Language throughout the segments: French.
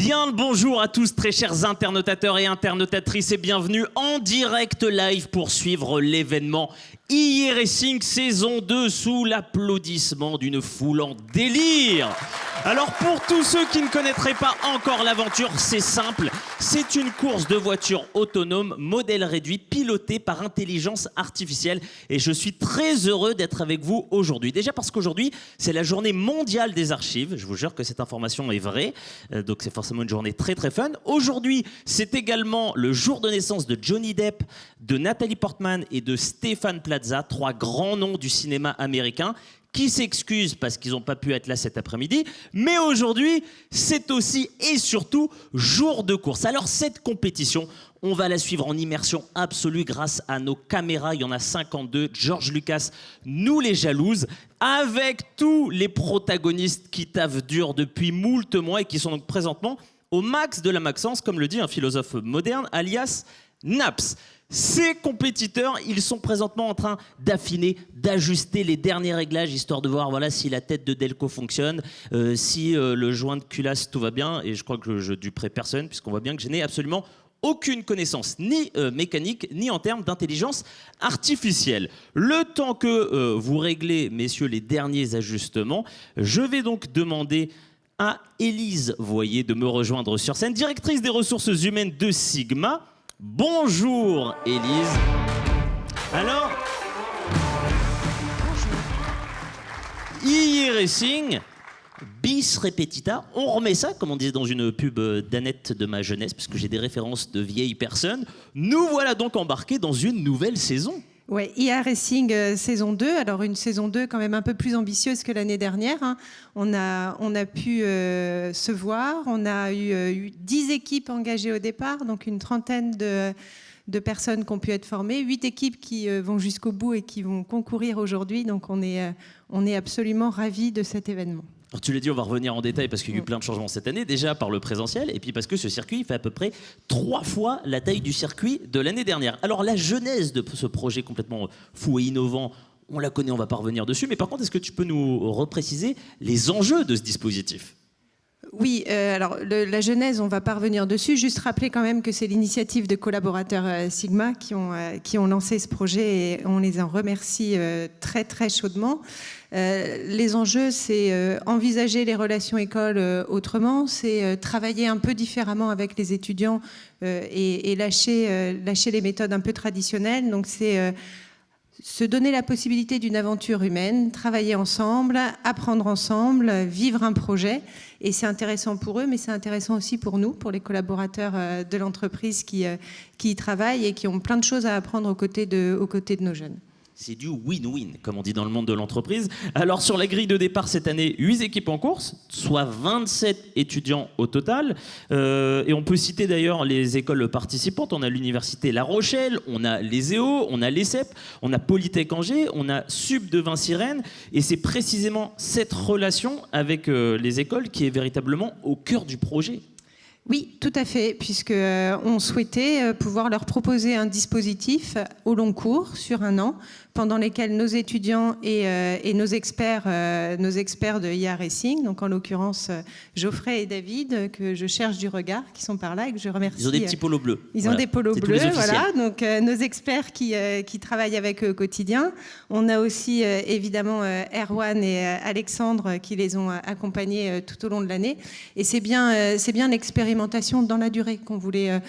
Bien le bonjour à tous, très chers internautateurs et internautatrices, et bienvenue en direct live pour suivre l'événement iRacing saison 2 sous l'applaudissement d'une foule en délire. Alors pour tous ceux qui ne connaîtraient pas encore l'aventure, c'est simple, c'est une course de voitures autonomes, modèle réduit, pilotée par intelligence artificielle. Et je suis très heureux d'être avec vous aujourd'hui. Déjà parce qu'aujourd'hui, c'est la journée mondiale des archives. Je vous jure que cette information est vraie. Donc c'est forcément une journée très très fun. Aujourd'hui, c'est également le jour de naissance de Johnny Depp, de Nathalie Portman et de Stéphane Plaza, trois grands noms du cinéma américain, qui s'excusent parce qu'ils n'ont pas pu être là cet après-midi. Mais aujourd'hui, c'est aussi et surtout jour de course. Alors cette compétition, on va la suivre en immersion absolue grâce à nos caméras. Il y en a 52. George Lucas nous les jalouse, avec tous les protagonistes qui taffent dur depuis moult mois et qui sont donc présentement au max de la maxence, comme le dit un philosophe moderne, alias Naps. Ces compétiteurs, ils sont présentement en train d'affiner, d'ajuster les derniers réglages, histoire de voir voilà, si la tête de Delco fonctionne, si le joint de culasse, tout va bien. Et je crois que je duperai personne, puisqu'on voit bien que je n'ai absolument aucune connaissance, ni mécanique, ni en termes d'intelligence artificielle. Le temps que vous réglez, messieurs, les derniers ajustements, je vais donc demander à Élise Voyer de me rejoindre sur scène, directrice des ressources humaines de Sigma. Bonjour Élise. Alors, iRacing, bis repetita, on remet ça, comme on disait dans une pub d'Annette de ma jeunesse, parce que j'ai des références de vieilles personnes. Nous voilà donc embarqués dans une nouvelle saison. Ouais, iRacing saison 2, alors une saison 2 quand même un peu plus ambitieuse que l'année dernière. Hein. On a pu se voir, on a eu 10 équipes engagées au départ, donc une trentaine de personnes qui ont pu être formées, 8 équipes qui vont jusqu'au bout et qui vont concourir aujourd'hui, donc on est absolument ravis de cet événement. Alors tu l'as dit, on va revenir en détail parce qu'il y a eu plein de changements cette année, déjà par le présentiel, et puis parce que ce circuit fait à peu près 3 fois la taille du circuit de l'année dernière. Alors la genèse de ce projet complètement fou et innovant, on la connaît, on va pas revenir dessus, mais par contre, est-ce que tu peux nous repréciser les enjeux de ce dispositif ? Oui, alors la genèse, on ne va pas revenir dessus, juste rappeler quand même que c'est l'initiative de collaborateurs Sigma qui ont lancé ce projet et on les en remercie très très chaudement. Les enjeux, c'est envisager les relations écoles autrement, c'est travailler un peu différemment avec les étudiants et lâcher les méthodes un peu traditionnelles. Donc c'est se donner la possibilité d'une aventure humaine, travailler ensemble, apprendre ensemble, vivre un projet. Et c'est intéressant pour eux, mais c'est intéressant aussi pour nous, pour les collaborateurs de l'entreprise qui y travaillent et qui ont plein de choses à apprendre aux côtés de nos jeunes. C'est du win-win, comme on dit dans le monde de l'entreprise. Alors, sur la grille de départ cette année, 8 équipes en course, soit 27 étudiants au total. Et on peut citer d'ailleurs les écoles participantes. On a l'université La Rochelle, on a l'ESEO, on a l'ESSEP, on a Polytech Angers, on a Sub de Vinci-Rennes. Et c'est précisément cette relation avec les écoles qui est véritablement au cœur du projet. Oui, tout à fait, puisqu'on souhaitait pouvoir leur proposer un dispositif au long cours, sur un an, pendant lesquels nos étudiants et nos experts de iRacing, donc en l'occurrence Geoffrey et David, que je cherche du regard, qui sont par là et que je remercie. Ils ont des petits polos bleus. Ils ont des polos bleus, voilà. Donc nos experts qui travaillent avec eux au quotidien. On a aussi évidemment Erwan et Alexandre qui les ont accompagnés tout au long de l'année. Et c'est bien l'expérimentation dans la durée qu'on voulait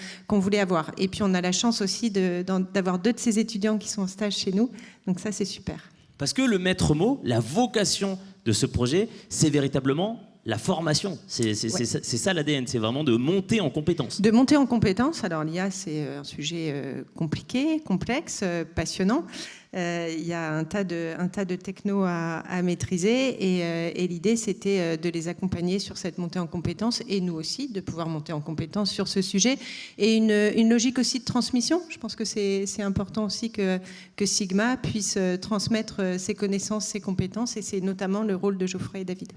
avoir. Et puis on a la chance aussi d'avoir 2 de ces étudiants qui sont en stage chez nous. Donc ça, c'est super. Parce que le maître mot, la vocation de ce projet, c'est véritablement la formation. C'est ça l'ADN, c'est vraiment de monter en compétences. De monter en compétences. Alors l'IA, c'est un sujet compliqué, complexe, passionnant. Il y a un tas de techno à maîtriser et l'idée, c'était de les accompagner sur cette montée en compétences et nous aussi, de pouvoir monter en compétences sur ce sujet. Et une logique aussi de transmission. Je pense que c'est important aussi que Sigma puisse transmettre ses connaissances, ses compétences et c'est notamment le rôle de Geoffrey et David.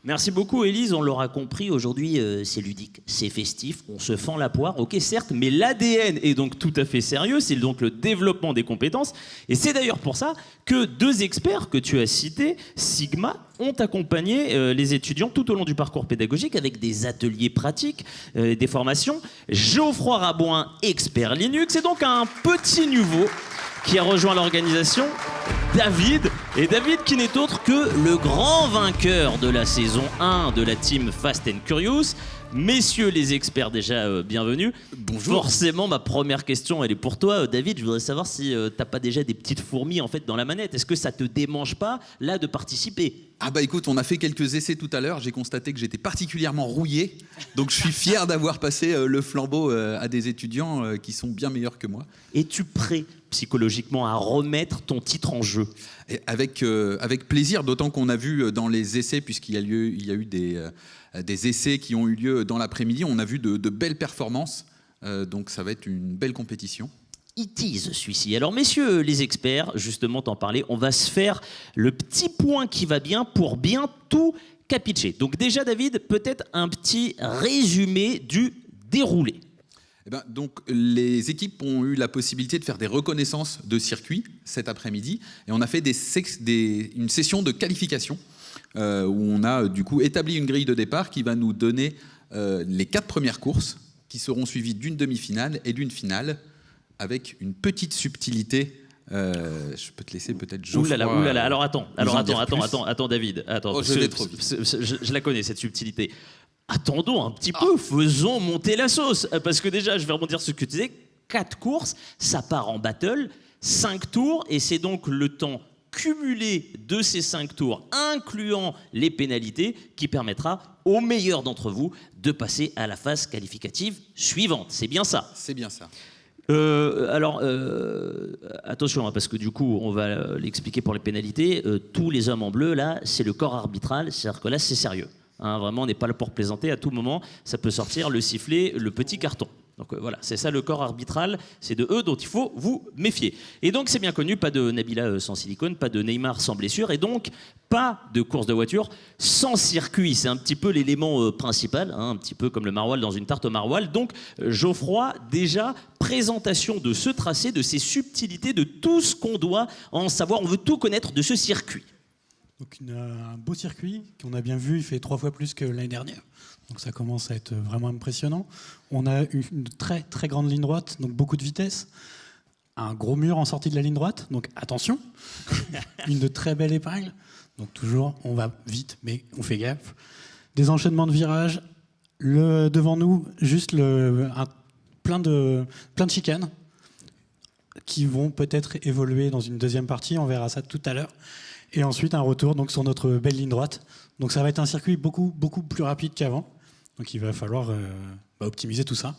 Merci beaucoup Élise, on l'aura compris, aujourd'hui c'est ludique, c'est festif, on se fend la poire, ok certes, mais l'ADN est donc tout à fait sérieux, c'est donc le développement des compétences, et c'est d'ailleurs pour ça que 2 experts que tu as cités, Sigma, ont accompagné les étudiants tout au long du parcours pédagogique avec des ateliers pratiques, des formations. Geoffroy Rabouin, expert Linux, et donc un petit nouveau qui a rejoint l'organisation, David. Et David qui n'est autre que le grand vainqueur de la saison 1 de la team Fast and Curious. Messieurs les experts, déjà bienvenue. Bonjour. Forcément, ma première question, elle est pour toi, David. Je voudrais savoir si t'as pas déjà des petites fourmis en fait dans la manette. Est-ce que ça te démange pas là de participer? Ah bah écoute, on a fait quelques essais tout à l'heure, j'ai constaté que j'étais particulièrement rouillé, donc je suis fier d'avoir passé le flambeau à des étudiants qui sont bien meilleurs que moi. Es-tu prêt psychologiquement à remettre ton titre en jeu? Et avec plaisir, d'autant qu'on a vu dans les essais, puisqu'il y a eu des essais qui ont eu lieu dans l'après-midi, on a vu de belles performances, donc ça va être une belle compétition. Il tease celui-ci. Alors messieurs les experts, justement t'en parler, on va se faire le petit point qui va bien pour bien tout capitcher. Donc déjà David, peut-être un petit résumé du déroulé. Eh ben, donc, les équipes ont eu la possibilité de faire des reconnaissances de circuits cet après-midi, et on a fait une session de qualification où on a du coup établi une grille de départ qui va nous donner les 4 premières courses qui seront suivies d'une demi-finale et d'une finale, avec une petite subtilité. Je peux te laisser peut-être Geoffroy. Oulala. Alors attends, David. Attends, Oh, je vais trop vite. Je la connais cette subtilité. Attendons un petit peu, faisons monter la sauce. Parce que déjà, je vais rebondir sur ce que tu disais. 4 courses, ça part en battle, 5 tours, et c'est donc le temps cumulé de ces 5 tours, incluant les pénalités, qui permettra aux meilleurs d'entre vous de passer à la phase qualificative suivante. C'est bien ça? C'est bien ça. Attention, hein, parce que du coup, on va l'expliquer pour les pénalités. Tous les hommes en bleu, là, c'est le corps arbitral. C'est-à-dire que là, c'est sérieux. Hein, vraiment, on n'est pas là pour plaisanter. À tout moment, ça peut sortir le sifflet, le petit carton. Donc voilà, c'est ça le corps arbitral. C'est de eux dont il faut vous méfier. Et donc, c'est bien connu, pas de Nabila sans silicone, pas de Neymar sans blessure, et donc pas de course de voiture sans circuit. C'est un petit peu l'élément principal, hein, un petit peu comme le maroilles dans une tarte au maroilles. Donc, Geoffroy, déjà, présentation de ce tracé, de ses subtilités, de tout ce qu'on doit en savoir. On veut tout connaître de ce circuit. Donc un beau circuit qu'on a bien vu, il fait 3 fois plus que l'année dernière. Donc ça commence à être vraiment impressionnant. On a une très très grande ligne droite, donc beaucoup de vitesse. Un gros mur en sortie de la ligne droite, donc attention. Une de très belle épingle. Donc toujours, on va vite, mais on fait gaffe. Des enchaînements de virages. Devant nous, juste plein de chicanes qui vont peut-être évoluer dans une deuxième partie. On verra ça tout à l'heure. Et ensuite, un retour donc, sur notre belle ligne droite. Donc ça va être un circuit beaucoup plus rapide qu'avant. Donc il va falloir optimiser tout ça.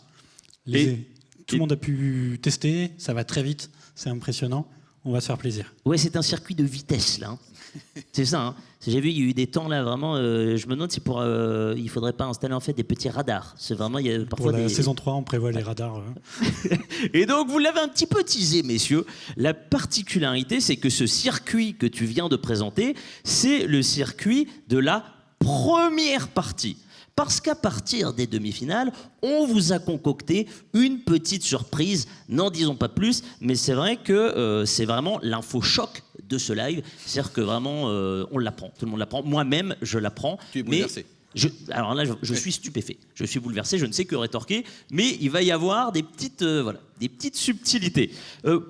Tout le monde a pu tester, ça va très vite, c'est impressionnant. On va se faire plaisir. Ouais, c'est un circuit de vitesse, là. Hein. C'est ça. Hein. J'ai vu, il y a eu des temps, là, vraiment. Je me demande si il ne faudrait pas installer en fait des petits radars. C'est vraiment, il y a parfois pour la saison 3, on prévoit les radars. Et donc, vous l'avez un petit peu teasé, messieurs. La particularité, c'est que ce circuit que tu viens de présenter, c'est le circuit de la première partie. Parce qu'à partir des demi-finales, on vous a concocté une petite surprise, n'en disons pas plus, mais c'est vrai que c'est vraiment l'info choc de ce live. C'est-à-dire que vraiment, on l'apprend, tout le monde l'apprend. Moi-même, je l'apprends. Tu es bouleversé. Alors là, je suis stupéfait. Je suis bouleversé, je ne sais que rétorquer, mais il va y avoir des petites subtilités.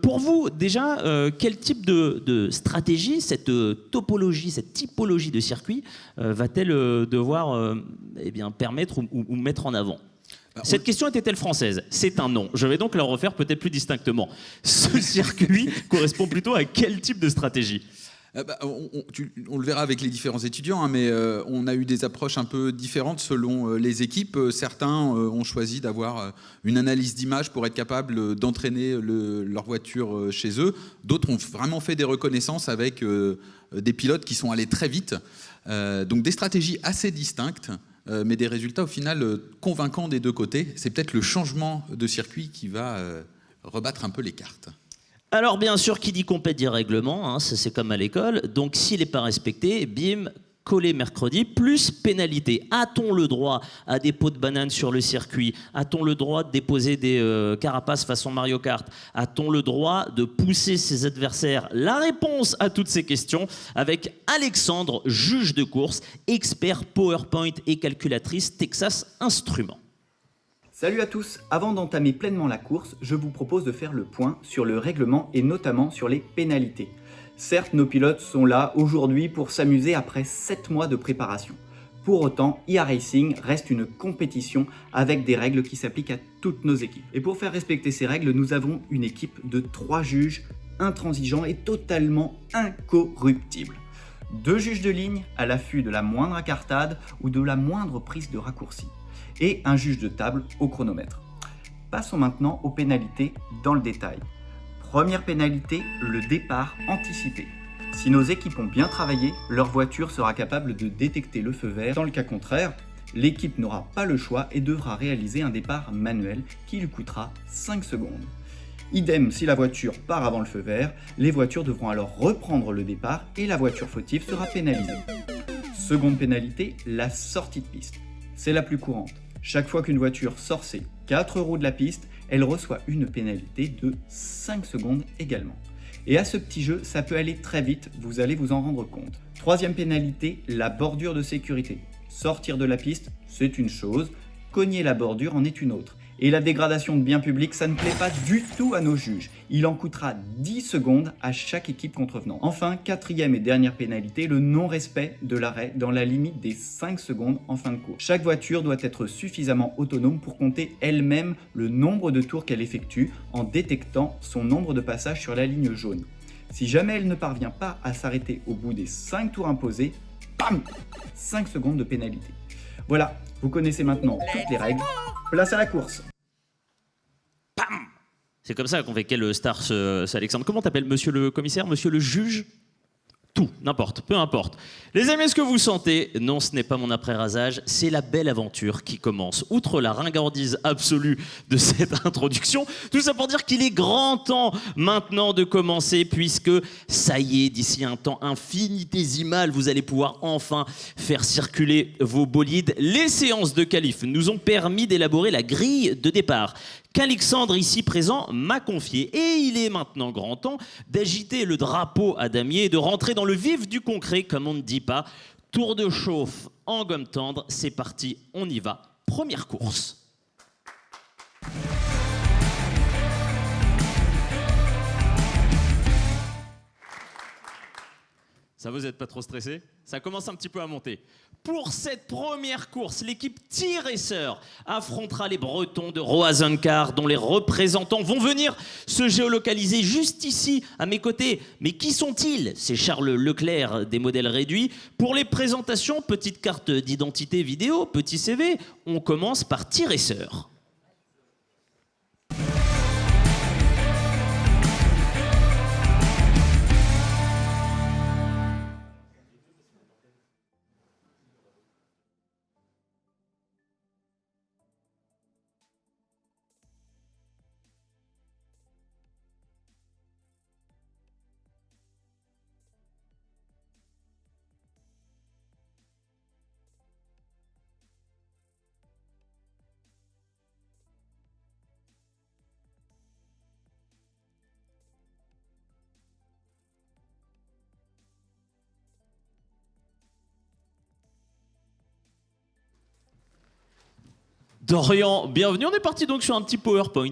Pour vous, déjà, quel type de stratégie, cette topologie, cette typologie de circuit va-t-elle devoir permettre ou mettre en avant ? Cette question était-elle française ? C'est un non. Je vais donc la refaire peut-être plus distinctement. Ce circuit correspond plutôt à quel type de stratégie ? On le verra avec les différents étudiants, hein, mais on a eu des approches un peu différentes selon les équipes. Certains ont choisi d'avoir une analyse d'image pour être capable d'entraîner leur voiture chez eux. D'autres ont vraiment fait des reconnaissances avec des pilotes qui sont allés très vite. Donc des stratégies assez distinctes, mais des résultats au final convaincants des deux côtés. C'est peut-être le changement de circuit qui va rebattre un peu les cartes. Alors bien sûr, qui dit compète dit règlement, hein, ça c'est comme à l'école. Donc s'il n'est pas respecté, bim, collé mercredi, plus pénalité. A-t-on le droit à des pots de banane sur le circuit? A-t-on le droit de déposer des carapaces façon Mario Kart? A-t-on le droit de pousser ses adversaires? La réponse à toutes ces questions avec Alexandre, juge de course, expert PowerPoint et calculatrice Texas Instruments. Salut à tous! Avant d'entamer pleinement la course, je vous propose de faire le point sur le règlement et notamment sur les pénalités. Certes, nos pilotes sont là aujourd'hui pour s'amuser après 7 mois de préparation. Pour autant, iRacing reste une compétition avec des règles qui s'appliquent à toutes nos équipes. Et pour faire respecter ces règles, nous avons une équipe de 3 juges intransigeants et totalement incorruptibles. 2 juges de ligne à l'affût de la moindre incartade ou de la moindre prise de raccourci. Et un juge de table au chronomètre. Passons maintenant aux pénalités dans le détail. Première pénalité, le départ anticipé. Si nos équipes ont bien travaillé, leur voiture sera capable de détecter le feu vert. Dans le cas contraire, l'équipe n'aura pas le choix et devra réaliser un départ manuel qui lui coûtera 5 secondes. Idem si la voiture part avant le feu vert, les voitures devront alors reprendre le départ et la voiture fautive sera pénalisée. Seconde pénalité, la sortie de piste. C'est la plus courante. Chaque fois qu'une voiture sort ses 4 roues de la piste, elle reçoit une pénalité de 5 secondes également. Et à ce petit jeu, ça peut aller très vite, vous allez vous en rendre compte. Troisième pénalité, la bordure de sécurité. Sortir de la piste, c'est une chose, cogner la bordure en est une autre. Et la dégradation de biens publics, ça ne plaît pas du tout à nos juges. Il en coûtera 10 secondes à chaque équipe contrevenant. Enfin, quatrième et dernière pénalité, le non-respect de l'arrêt dans la limite des 5 secondes en fin de course. Chaque voiture doit être suffisamment autonome pour compter elle-même le nombre de tours qu'elle effectue en détectant son nombre de passages sur la ligne jaune. Si jamais elle ne parvient pas à s'arrêter au bout des 5 tours imposés, bam, 5 secondes de pénalité. Voilà, vous connaissez maintenant toutes les règles. Place à la course. Pam! C'est comme ça qu'on fait quel star, ce Alexandre. Comment t'appelles, monsieur le commissaire, monsieur le juge? Tout, n'importe, peu importe. Les amis, est-ce que vous sentez? Non, ce n'est pas mon après-rasage, c'est la belle aventure qui commence. Outre la ringardise absolue de cette introduction, tout ça pour dire qu'il est grand temps maintenant de commencer, puisque ça y est, d'ici un temps infinitésimal, vous allez pouvoir enfin faire circuler vos bolides. Les séances de qualif nous ont permis d'élaborer la grille de départ qu'Alexandre, ici présent, m'a confié. Et il est maintenant grand temps d'agiter le drapeau à damier et de rentrer dans le vif du concret, comme on ne dit pas. Tour de chauffe en gomme tendre, c'est parti, on y va. Première course. Ça vous êtes pas trop stressé? Ça commence un petit peu à monter. Pour cette première course, l'équipe T-Racer affrontera les Bretons de Roazencar, dont les représentants vont venir se géolocaliser juste ici, à mes côtés. Mais qui sont-ils? C'est Charles Leclerc des modèles réduits. Pour les présentations, petite carte d'identité vidéo, petit CV, on commence par T-Racer. Dorian, bienvenue. On est parti donc sur un petit PowerPoint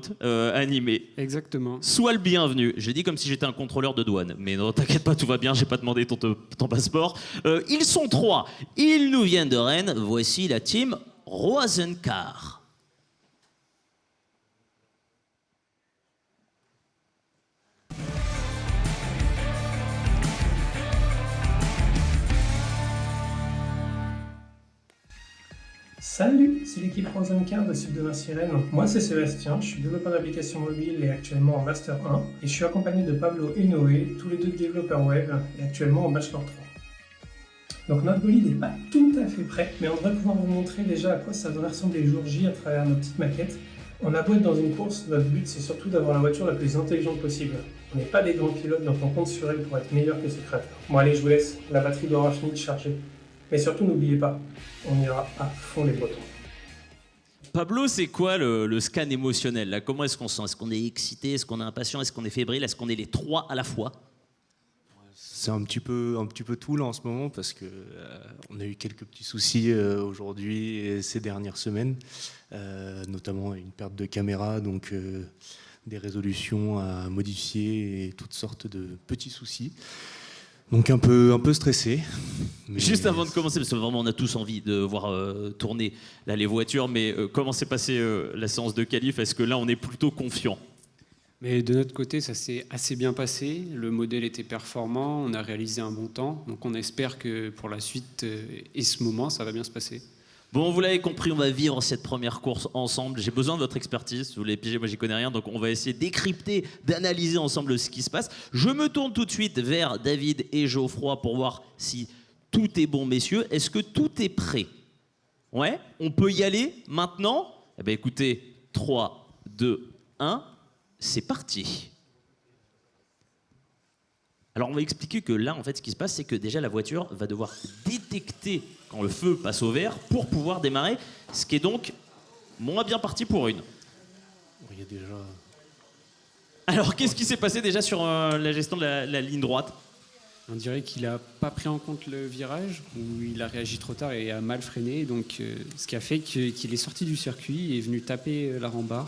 animé. Exactement. Sois le bienvenu. J'ai dit comme si j'étais un contrôleur de douane. Mais non, t'inquiète pas, tout va bien, j'ai pas demandé ton passeport. Ils sont 3. Ils nous viennent de Rennes. Voici la team Roazencar. Salut, c'est l'équipe Roazencar de Sud de Vinci-Rennes. Moi c'est Sébastien, je suis développeur d'applications mobiles et actuellement en Master 1. Et je suis accompagné de Pablo et Noé, tous les deux développeurs web et actuellement en Bachelor 3. Donc notre bolide n'est pas tout à fait prêt, mais on devrait pouvoir vous montrer déjà à quoi ça devrait ressembler le jour J à travers nos petites maquettes. On a beau être dans une course, notre but c'est surtout d'avoir la voiture la plus intelligente possible. On n'est pas des grands pilotes donc on compte sur elle pour être meilleur que ses créateurs. Bon allez, je vous laisse, la batterie doit avoir fini de charger. Mais surtout, n'oubliez pas, on ira à fond les Bretons. Pablo, c'est quoi le scan émotionnel là? Comment est-ce qu'on se sent? Est-ce qu'on est excité? Est-ce qu'on est impatient? Est-ce qu'on est fébrile? Est-ce qu'on est les trois à la fois? C'est un petit peu tout là en ce moment parce que on a eu quelques petits soucis aujourd'hui et ces dernières semaines, notamment une perte de caméra, donc des résolutions à modifier et toutes sortes de petits soucis. Donc un peu stressé. Mais Juste avant de commencer, parce que vraiment on a tous envie de voir tourner là, les voitures, mais comment s'est passée la séance de qualif? Est-ce que là on est plutôt confiant? Mais de notre côté, ça s'est assez bien passé. Le modèle était performant, on a réalisé un bon temps. Donc on espère que pour la suite et ce moment, ça va bien se passer. Bon, vous l'avez compris, on va vivre cette première course ensemble. J'ai besoin de votre expertise. Vous l'avez pigé, moi j'y connais rien, donc on va essayer de décrypter, d'analyser ensemble ce qui se passe. Je me tourne tout de suite vers David et Geoffroy pour voir si tout est bon, messieurs. Est-ce que tout est prêt? Ouais, on peut y aller maintenant? Eh bien écoutez, 3, 2, 1, c'est parti. Alors on va expliquer que là, en fait, ce qui se passe, c'est que déjà la voiture va devoir détecter quand le feu passe au vert pour pouvoir démarrer, ce qui est donc moins bien parti pour une. il y a déjà... Alors qu'est-ce qui s'est passé déjà sur la gestion de la ligne droite? On dirait qu'il n'a pas pris en compte le virage, ou il a réagi trop tard et a mal freiné. Donc ce qui a fait qu'il est sorti du circuit et est venu taper la rambarde.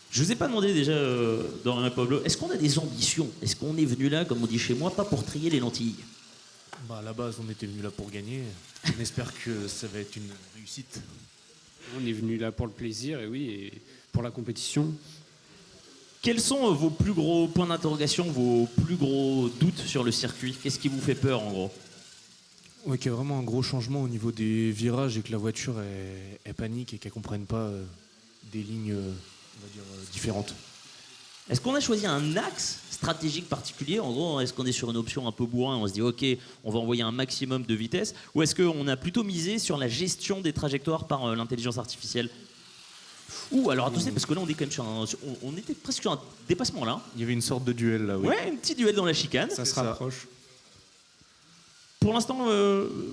Je vous ai pas demandé déjà, Dorian et Pablo, est-ce qu'on a des ambitions? Est-ce qu'on est venu là, comme on dit chez moi, pas pour trier les lentilles? à la base, on était venu là pour gagner. On espère que ça va être une réussite. On est venu là pour le plaisir et oui, et pour la compétition. Quels sont vos plus gros points d'interrogation, vos plus gros doutes sur le circuit? Qu'est-ce qui vous fait peur en gros? Ouais, qu'il y a vraiment un gros changement au niveau des virages et que la voiture elle panique et qu'elle ne comprenne pas des lignes on va dire, différentes. Est-ce qu'on a choisi un axe stratégique particulier? En gros, est-ce qu'on est sur une option un peu bourrin, on se dit ok, on va envoyer un maximum de vitesse? Ou est-ce qu'on a plutôt misé sur la gestion des trajectoires par l'intelligence artificielle? Ou alors attention, parce que là on est quand même sur on était presque sur un dépassement là. Il y avait une sorte de duel là, oui. Ouais, un petit duel dans la chicane. Ça se rapproche. Pour l'instant,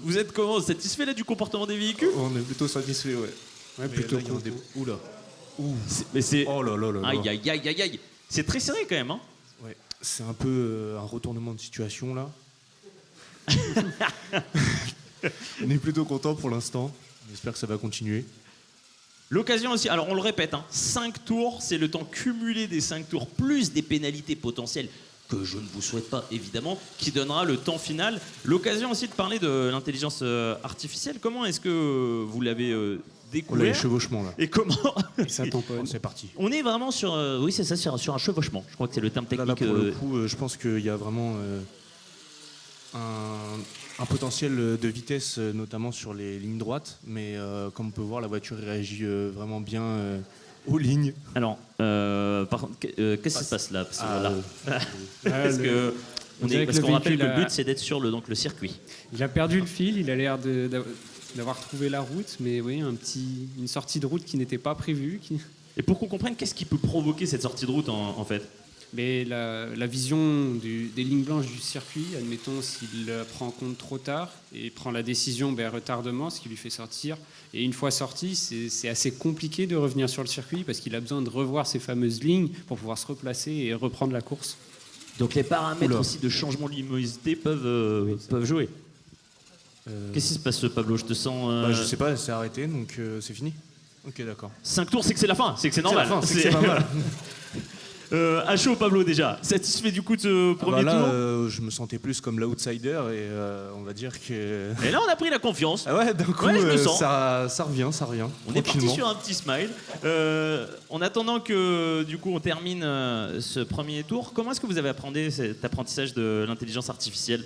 vous êtes comment? Satisfait là du comportement des véhicules? On est plutôt satisfait, ouais. Ouais, plutôt là, il y a des... Oula. Mais c'est... Oh là là là là. Aïe aïe aïe aïe aïe. C'est très serré quand même, hein. Ouais. C'est un peu un retournement de situation là. On est plutôt content pour l'instant. J'espère que ça va continuer. L'occasion aussi, alors on le répète, 5 tours, c'est le temps cumulé des 5 tours, plus des pénalités potentielles que je ne vous souhaite pas évidemment, qui donnera le temps final. L'occasion aussi de parler de l'intelligence artificielle. Comment est-ce que vous l'avez On a découvert les chevauchements là. et comment Ça tamponne. C'est parti. On est vraiment sur, oui c'est ça, sur un chevauchement. Je crois que c'est le terme technique. Là, pour le coup, je pense qu'il y a vraiment un potentiel de vitesse, notamment sur les lignes droites. Mais comme on peut voir, la voiture réagit vraiment bien aux lignes. Alors, par contre, qu'est-ce qui se passe là? Parce que on dirait que parce le qu'on rappelle que véhicule le a- but c'est d'être sur le circuit. Il a perdu le fil, il a l'air d'avoir trouvé la route, mais oui, une sortie de route qui n'était pas prévue. Et pour qu'on comprenne, qu'est-ce qui peut provoquer cette sortie de route en fait? Mais la vision des lignes blanches du circuit, admettons s'il la prend en compte trop tard et prend la décision retardement, ce qui lui fait sortir. Et une fois sorti, c'est assez compliqué de revenir sur le circuit parce qu'il a besoin de revoir ces fameuses lignes pour pouvoir se replacer et reprendre la course. Donc les paramètres Oula. aussi de changement de luminosité peuvent jouer. Qu'est-ce qui se passe, Pablo? Je te sens. Je sais pas, c'est arrêté, donc c'est fini. Ok, d'accord. 5 tours, c'est que c'est la fin, c'est que c'est normal. C'est pas mal. À chaud, Pablo, déjà. Satisfait du coup de ce premier là, tour? je me sentais plus comme l'outsider et on va dire que. Et là, on a pris la confiance. Ah ouais, d'un coup, Ouais, je me sens. ça revient. On est parti tranquillement. sur un petit smile. En attendant que du coup on termine ce premier tour, comment est-ce que vous avez appris cet apprentissage de l'intelligence artificielle?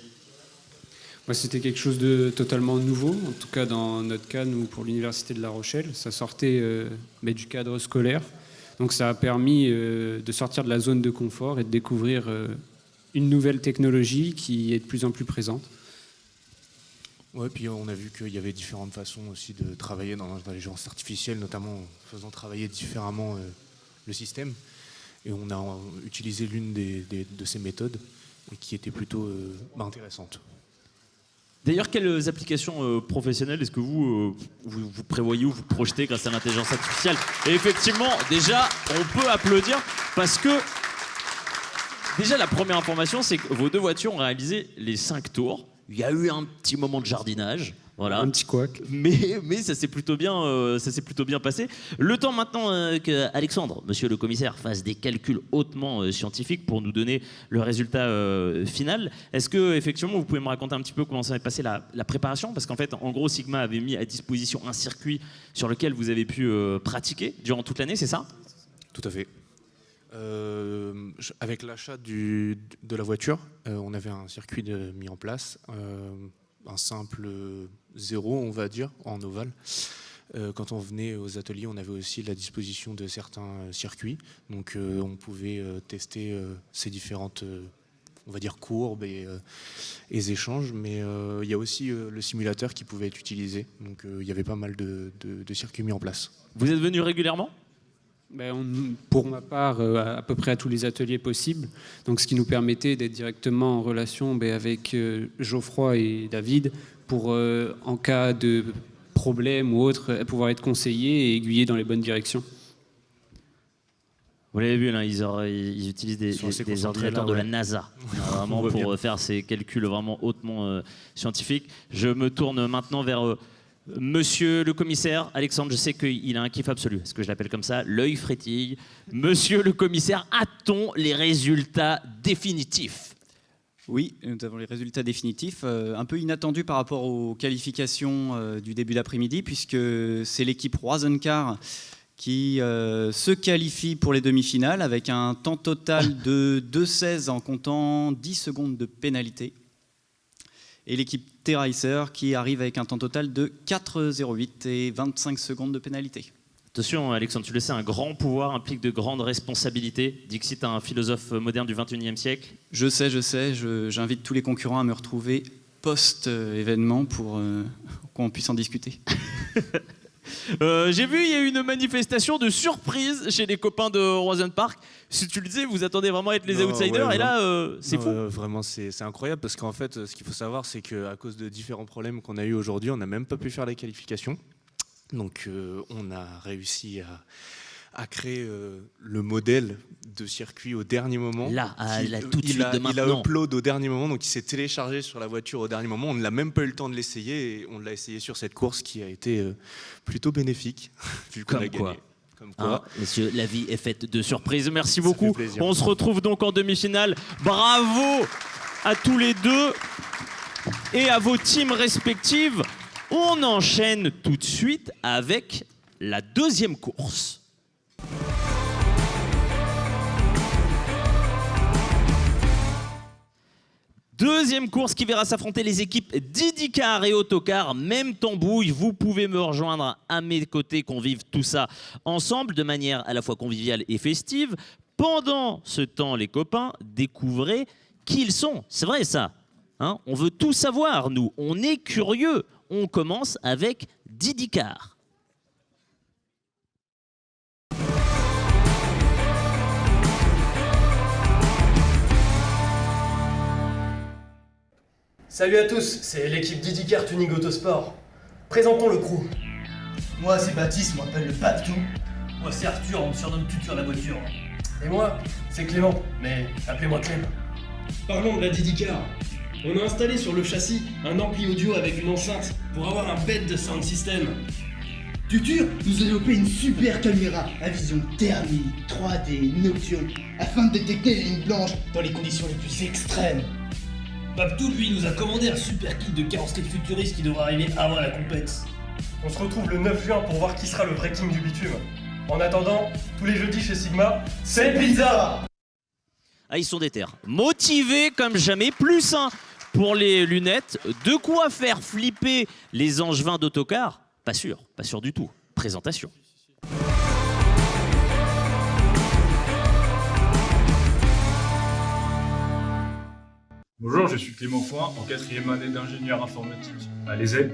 Moi, c'était quelque chose de totalement nouveau, en tout cas dans notre cas, nous, pour l'Université de La Rochelle. Ça sortait du cadre scolaire. Donc ça a permis de sortir de la zone de confort et de découvrir une nouvelle technologie qui est de plus en plus présente. Ouais, puis on a vu qu'il y avait différentes façons aussi de travailler dans l'intelligence artificielle, notamment en faisant travailler différemment le système. Et on a utilisé l'une de ces méthodes et qui était plutôt intéressante. D'ailleurs, quelles applications professionnelles est-ce que vous prévoyez ou vous projetez grâce à l'intelligence artificielle? Et effectivement, déjà, on peut applaudir parce que déjà, la première information, c'est que vos 2 voitures ont réalisé les 5 tours. Il y a eu un petit moment de jardinage. Voilà. Un petit couac. Mais ça s'est plutôt bien passé. Le temps maintenant que Alexandre, monsieur le commissaire, fasse des calculs hautement scientifiques pour nous donner le résultat final. Est-ce que effectivement vous pouvez me raconter un petit peu comment ça s'est passé la préparation? Parce qu'en fait, en gros, Sigma avait mis à disposition un circuit sur lequel vous avez pu pratiquer durant toute l'année, c'est ça? Tout à fait. Avec l'achat de la voiture, on avait un circuit mis en place, un simple 0, on va dire, en ovale. Quand on venait aux ateliers, on avait aussi la disposition de certains circuits, donc on pouvait tester ces différentes, on va dire, courbes et échanges, mais il y a aussi le simulateur qui pouvait être utilisé, donc il y avait pas mal de circuits mis en place. Vous êtes venu régulièrement? Pour ma part, à peu près à tous les ateliers possibles. Donc, ce qui nous permettait d'être directement en relation avec Geoffroy et David pour, en cas de problème ou autre, pouvoir être conseillés et aiguillés dans les bonnes directions. Vous l'avez vu, là, ils utilisent des ordinateurs de la NASA vraiment pour faire ces calculs vraiment hautement scientifiques. Je me tourne maintenant vers monsieur le commissaire. Alexandre, je sais qu'il a un kiff absolu. Est-ce que je l'appelle comme ça? L'œil frétille. Monsieur le commissaire, a-t-on les résultats définitifs? Oui, nous avons les résultats définitifs, un peu inattendus par rapport aux qualifications du début d'après-midi, puisque c'est l'équipe Roisencar qui se qualifie pour les demi-finales avec un temps total de 2,16 en comptant 10 secondes de pénalité. Et l'équipe T-Racer qui arrive avec un temps total de 4,08 et 25 secondes de pénalité. Attention, Alexandre, tu le sais, un grand pouvoir implique de grandes responsabilités. Dixit, un philosophe moderne du XXIe siècle. Je sais, j'invite tous les concurrents à me retrouver post-événement pour qu'on puisse en discuter. J'ai vu, il y a eu une manifestation de surprise chez les copains de Roison Park. Si tu le disais, vous attendez vraiment à être les outsiders, et là, c'est fou. Vraiment, c'est incroyable, parce qu'en fait, ce qu'il faut savoir, c'est qu'à cause de différents problèmes qu'on a eu aujourd'hui, on n'a même pas pu faire les qualifications. Donc, on a réussi à créer le modèle de circuit au dernier moment. Là, tout de suite de maintenant. Il a upload au dernier moment, donc il s'est téléchargé sur la voiture au dernier moment. On n'a même pas eu le temps de l'essayer, et on l'a essayé sur cette course qui a été plutôt bénéfique, vu qu'on a gagné. Comme quoi. Messieurs, la vie est faite de surprises. Merci beaucoup. On se retrouve donc en demi-finale. Bravo à tous les deux et à vos teams respectives. On enchaîne tout de suite avec la deuxième course. Deuxième course qui verra s'affronter les équipes d'IndyCar et Autocar. Même tambouille, vous pouvez me rejoindre à mes côtés, qu'on vive tout ça ensemble de manière à la fois conviviale et festive. Pendant ce temps, les copains, découvrez qui ils sont. C'est vrai ça, hein? On veut tout savoir, nous. On est curieux. On commence avec d'IndyCar. Salut à tous, c'est l'équipe d'IndyCar Tuning Autosport. Présentons le crew. Moi c'est Baptiste, on m'appelle le Paptou. Moi c'est Arthur, on me surnomme Tutur la voiture. Et moi, c'est Clément, mais appelez-moi Clem. Parlons de la d'IndyCar. On a installé sur le châssis un ampli audio avec une enceinte pour avoir un bed de sound system. Tutur nous a développé une super caméra à vision thermique, 3D, nocturne, afin de détecter les lignes blanches dans les conditions les plus extrêmes. Paptou, lui, nous a commandé un super kit de carrosserie futuriste qui devra arriver avant la compète. On se retrouve le 9 juin pour voir qui sera le vrai king du bitume. En attendant, tous les jeudis chez Sigma, c'est pizza! Ah, ils sont déter. Motivés comme jamais, plus un pour les lunettes. De quoi faire flipper les angevins d'Autocar? Pas sûr du tout. Présentation. Bonjour, je suis Clément Foin, en 4e année d'ingénieur informatique à l'ESEB,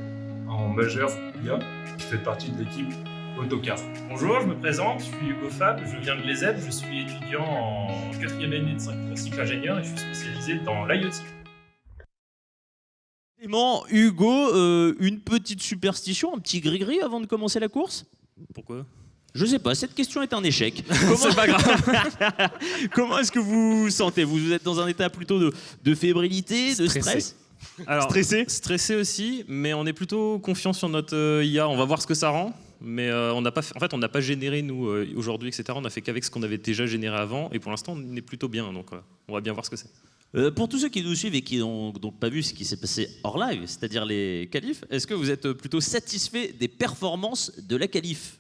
en majeur IA, qui fait partie de l'équipe Autocar. Bonjour, je me présente, je suis Hugo Fab, je viens de l'ESEB, je suis étudiant en 4e année de cycle ingénieur et je suis spécialisé dans l'IoT. Clément, Hugo, une petite superstition, un petit gris-gris avant de commencer la course? Pourquoi? Je sais pas, cette question est un échec. C'est pas grave. Comment est-ce que vous vous sentez? Vous êtes dans un état plutôt de fébrilité, de stress? Alors, Stressé? Stressé aussi, mais on est plutôt confiant sur notre IA. On va voir ce que ça rend. Mais on n'a pas fait, en fait, on n'a pas généré, nous, aujourd'hui, etc. On n'a fait qu'avec ce qu'on avait déjà généré avant. Et pour l'instant, on est plutôt bien. Donc, on va bien voir ce que c'est. Pour tous ceux qui nous suivent et qui n'ont donc pas vu ce qui s'est passé hors live, c'est-à-dire les qualifs, est-ce que vous êtes plutôt satisfait des performances de la qualif?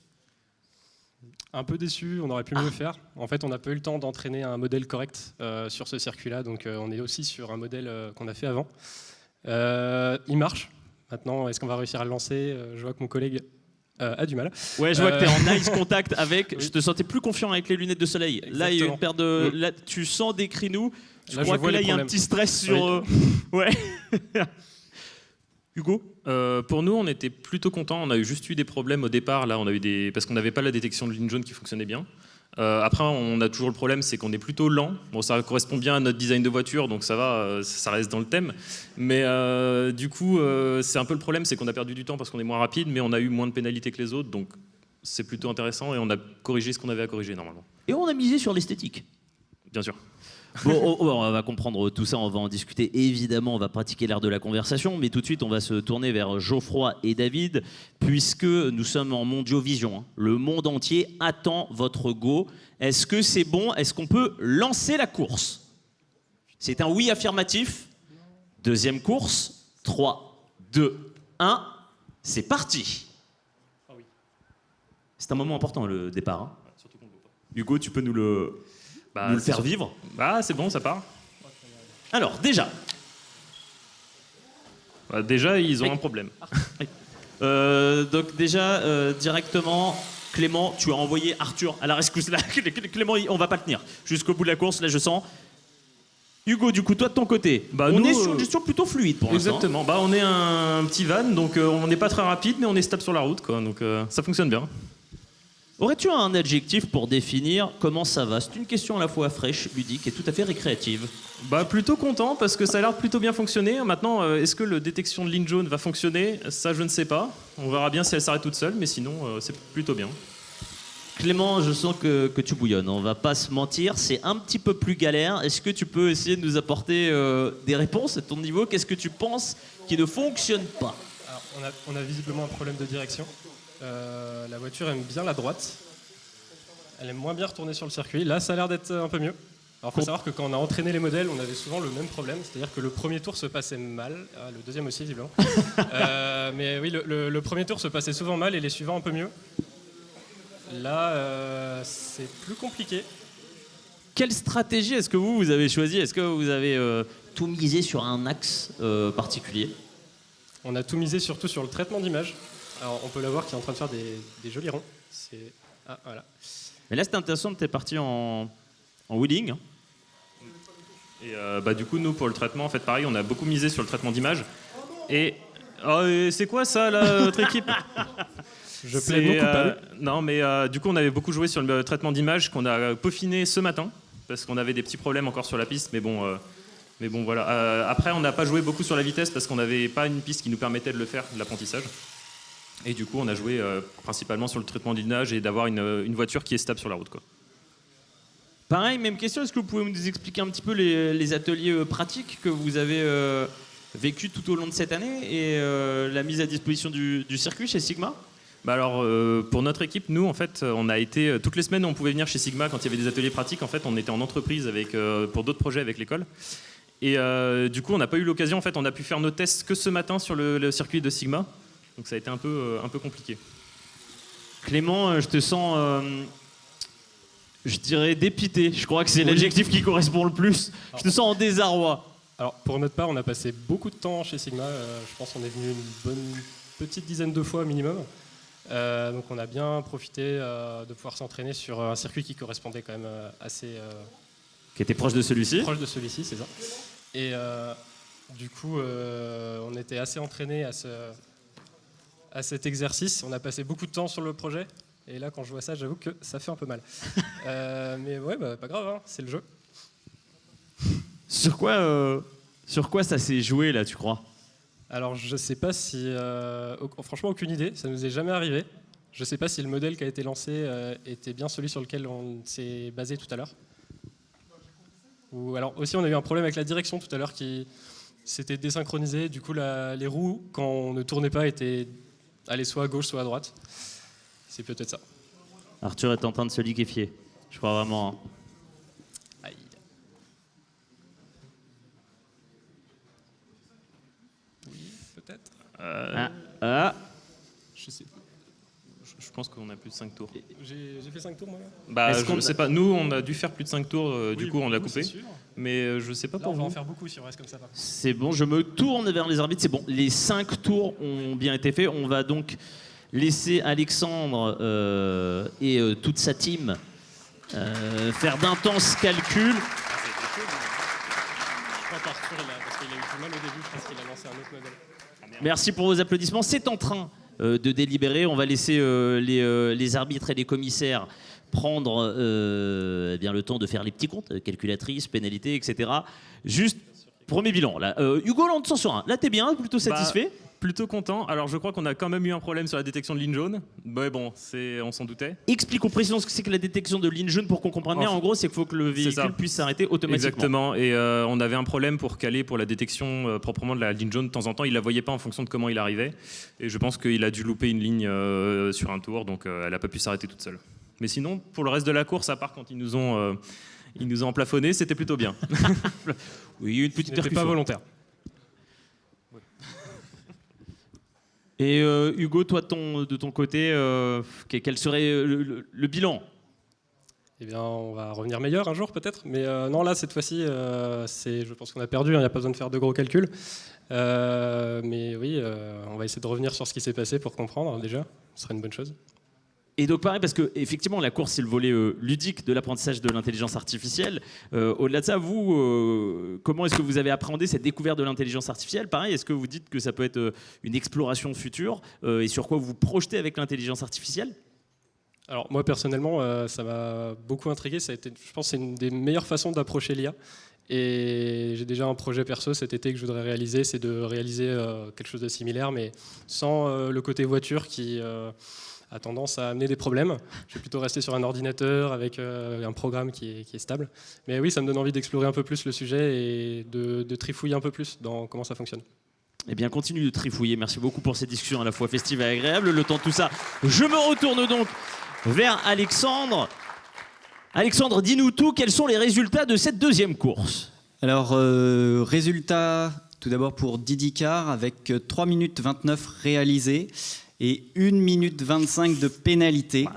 Un peu déçu, on aurait pu mieux faire. En fait, on n'a pas eu le temps d'entraîner un modèle correct sur ce circuit-là, donc on est aussi sur un modèle qu'on a fait avant. Il marche. Maintenant, est-ce qu'on va réussir à le lancer? Je vois que mon collègue a du mal. Ouais, je vois que tu es en nice contact avec. Oui. Je te sentais plus confiant avec les lunettes de soleil. Exactement. Là, il y a une paire de. Là, tu sens des crinous. Je crois que là, il y a un petit stress sur. Ouais. Hugo, pour nous, on était plutôt contents. On a juste eu des problèmes au départ. Là, on a eu parce qu'on n'avait pas la détection de ligne jaune qui fonctionnait bien. Après, on a toujours le problème, c'est qu'on est plutôt lent. Bon, ça correspond bien à notre design de voiture, donc ça va, ça reste dans le thème. Mais du coup, c'est un peu le problème, c'est qu'on a perdu du temps parce qu'on est moins rapide, mais on a eu moins de pénalités que les autres, donc c'est plutôt intéressant et on a corrigé ce qu'on avait à corriger normalement. Et on a misé sur l'esthétique. Bien sûr. Bon, on va comprendre tout ça, on va en discuter. Évidemment, on va pratiquer l'art de la conversation, mais tout de suite, on va se tourner vers Geoffroy et David, puisque nous sommes en Mondiovision. Hein. Le monde entier attend votre go. Est-ce que c'est bon? Est-ce qu'on peut lancer la course? C'est un oui affirmatif. Deuxième course. 3, 2, 1. C'est parti. C'est un moment important, le départ. Hein. Hugo, tu peux nous le faire vivre? Bah, c'est bon, ça part. Alors, déjà. Déjà, ils ont un problème. Donc déjà, directement, Clément, tu as envoyé Arthur à la rescousse. Là, Clément, on va pas le tenir jusqu'au bout de la course, là, je sens. Hugo, du coup, toi de ton côté, on est sur une gestion plutôt fluide pour l'instant. Exactement. Bah, on est un petit van, donc on n'est pas très rapide, mais on est stable sur la route, quoi. Donc ça fonctionne bien. Aurais-tu un adjectif pour définir comment ça va? C'est une question à la fois fraîche, ludique et tout à fait récréative. Bah, plutôt content parce que ça a l'air de plutôt bien fonctionner. Maintenant, est-ce que le détection de ligne jaune va fonctionner? Ça, je ne sais pas. On verra bien si elle s'arrête toute seule, mais sinon, c'est plutôt bien. Clément, je sens que tu bouillonnes. On va pas se mentir, c'est un petit peu plus galère. Est-ce que tu peux essayer de nous apporter des réponses à ton niveau? Qu'est-ce que tu penses qui ne fonctionne pas? Alors, on a visiblement un problème de direction. La voiture aime bien la droite. Elle aime moins bien retourner sur le circuit. Là, ça a l'air d'être un peu mieux. Alors, il faut savoir que quand on a entraîné les modèles, on avait souvent le même problème. C'est-à-dire que le premier tour se passait mal. Le deuxième aussi, visiblement. Mais oui, le premier tour se passait souvent mal et les suivants un peu mieux. Là, c'est plus compliqué. Quelle stratégie est-ce que vous avez choisi? Est-ce que vous avez tout misé sur un axe particulier? On a tout misé surtout sur le traitement d'image. Alors, on peut la voir qui est en train de faire des jolis ronds. Ah, voilà. Mais là, c'était intéressant, tu es parti en wheeling. Et du coup, nous, pour le traitement, en fait, pareil, on a beaucoup misé sur le traitement d'image. Et c'est quoi ça, là, votre équipe? Je plaide mon coupable. Non, mais du coup, on avait beaucoup joué sur le traitement d'image qu'on a peaufiné ce matin, parce qu'on avait des petits problèmes encore sur la piste, mais bon, voilà. Après, on n'a pas joué beaucoup sur la vitesse, parce qu'on n'avait pas une piste qui nous permettait de le faire, de l'apprentissage. Et du coup, on a joué principalement sur le traitement d'image et d'avoir une voiture qui est stable sur la route, quoi. Pareil, même question, est-ce que vous pouvez nous expliquer un petit peu les ateliers pratiques que vous avez vécu tout au long de cette année et la mise à disposition du circuit chez Sigma? Bah alors, pour notre équipe, nous, en fait, on a été toutes les semaines, on pouvait venir chez Sigma quand il y avait des ateliers pratiques. En fait, on était en entreprise pour d'autres projets avec l'école. Et du coup, on n'a pas eu l'occasion. En fait, on a pu faire nos tests que ce matin sur le circuit de Sigma. Donc ça a été un peu compliqué. Clément, je te sens, je dirais dépité. Je crois que c'est l'adjectif qui correspond le plus. Je te sens en désarroi. Alors, pour notre part, on a passé beaucoup de temps chez Sigma. Je pense qu'on est venu une bonne petite dizaine de fois minimum. Donc on a bien profité de pouvoir s'entraîner sur un circuit qui correspondait quand même assez... qui était proche de celui-ci. Proche de celui-ci, c'est ça. Et du coup, on était assez entraînés à cet exercice. On a passé beaucoup de temps sur le projet. Et là, quand je vois ça, j'avoue que ça fait un peu mal. Mais ouais, pas grave, hein, c'est le jeu. Sur quoi ça s'est joué, là, tu crois? Alors je sais pas si... franchement aucune idée, ça nous est jamais arrivé. Je sais pas si le modèle qui a été lancé était bien celui sur lequel on s'est basé tout à l'heure. Ou alors aussi on a eu un problème avec la direction tout à l'heure qui s'était désynchronisé. Du coup les roues quand on ne tournait pas allaient soit à gauche soit à droite. C'est peut-être ça. Arthur est en train de se liquéfier, je crois vraiment. Hein. Aïe. Oui, peut-être. Je sais pas. Je pense qu'on a plus de 5 tours. J'ai fait 5 tours moi là. Bah, je ne sais pas. Nous, on a dû faire plus de 5 tours, du coup, on l'a coupé. Mais je sais pas là, pour on va vous. en faire beaucoup si on reste comme ça. C'est bon, je me tourne vers les arbitres. C'est bon, les 5 tours ont bien été faits. On va donc laisser Alexandre et toute sa team faire d'intenses calculs. Je crois qu'Arthur, parce qu'il a eu du mal au début, je pense qu'il a lancé un autre modèle. Merci pour vos applaudissements. C'est en train de délibérer. On va laisser les arbitres et les commissaires prendre bien le temps de faire les petits comptes, calculatrice, pénalité, etc. Juste, premier bilan. Là. Hugo, là, on te sent sur un. Là, t'es bien, plutôt satisfait. Plutôt content. Alors, je crois qu'on a quand même eu un problème sur la détection de ligne jaune. Mais bon, on s'en doutait. Explique aux précisions ce que c'est que la détection de ligne jaune pour qu'on comprenne bien. En gros, c'est qu'il faut que le véhicule puisse s'arrêter automatiquement. Exactement. Et on avait un problème pour caler pour la détection proprement de la ligne jaune. De temps en temps, il la voyait pas en fonction de comment il arrivait. Et je pense qu'il a dû louper une ligne sur un tour, donc elle n'a pas pu s'arrêter toute seule. Mais sinon, pour le reste de la course, à part quand ils nous ont plafonné, c'était plutôt bien. Oui, une petite percussion. Pas volontaire. Et Hugo, toi, de ton côté, quel serait le bilan ? Eh bien, on va revenir meilleur un jour peut-être. Mais non, là, cette fois-ci, je pense qu'on a perdu. Il n'y a pas besoin de faire de gros calculs. Mais oui, on va essayer de revenir sur ce qui s'est passé pour comprendre déjà. Ce serait une bonne chose. Et donc pareil, parce que effectivement la course c'est le volet ludique de l'apprentissage de l'intelligence artificielle. Au-delà de ça, vous, comment est-ce que vous avez appréhendé cette découverte de l'intelligence artificielle ? Pareil, est-ce que vous dites que ça peut être une exploration future et sur quoi vous vous projetez avec l'intelligence artificielle ? Alors moi personnellement, ça m'a beaucoup intrigué. Ça a été, je pense, que c'est une des meilleures façons d'approcher l'IA. Et j'ai déjà un projet perso cet été que je voudrais réaliser, c'est de réaliser quelque chose de similaire, mais sans le côté voiture qui a tendance à amener des problèmes. Je vais plutôt rester sur un ordinateur avec un programme qui est stable. Mais oui, ça me donne envie d'explorer un peu plus le sujet et de trifouiller un peu plus dans comment ça fonctionne. Eh bien, continue de trifouiller. Merci beaucoup pour cette discussion à la fois festive et agréable. Le temps de tout ça, je me retourne donc vers Alexandre. Alexandre, dis-nous tout. Quels sont les résultats de cette deuxième course ? Alors, résultat tout d'abord pour Didi Car avec 3 minutes 29 réalisées. Et 1 minute 25 de pénalité,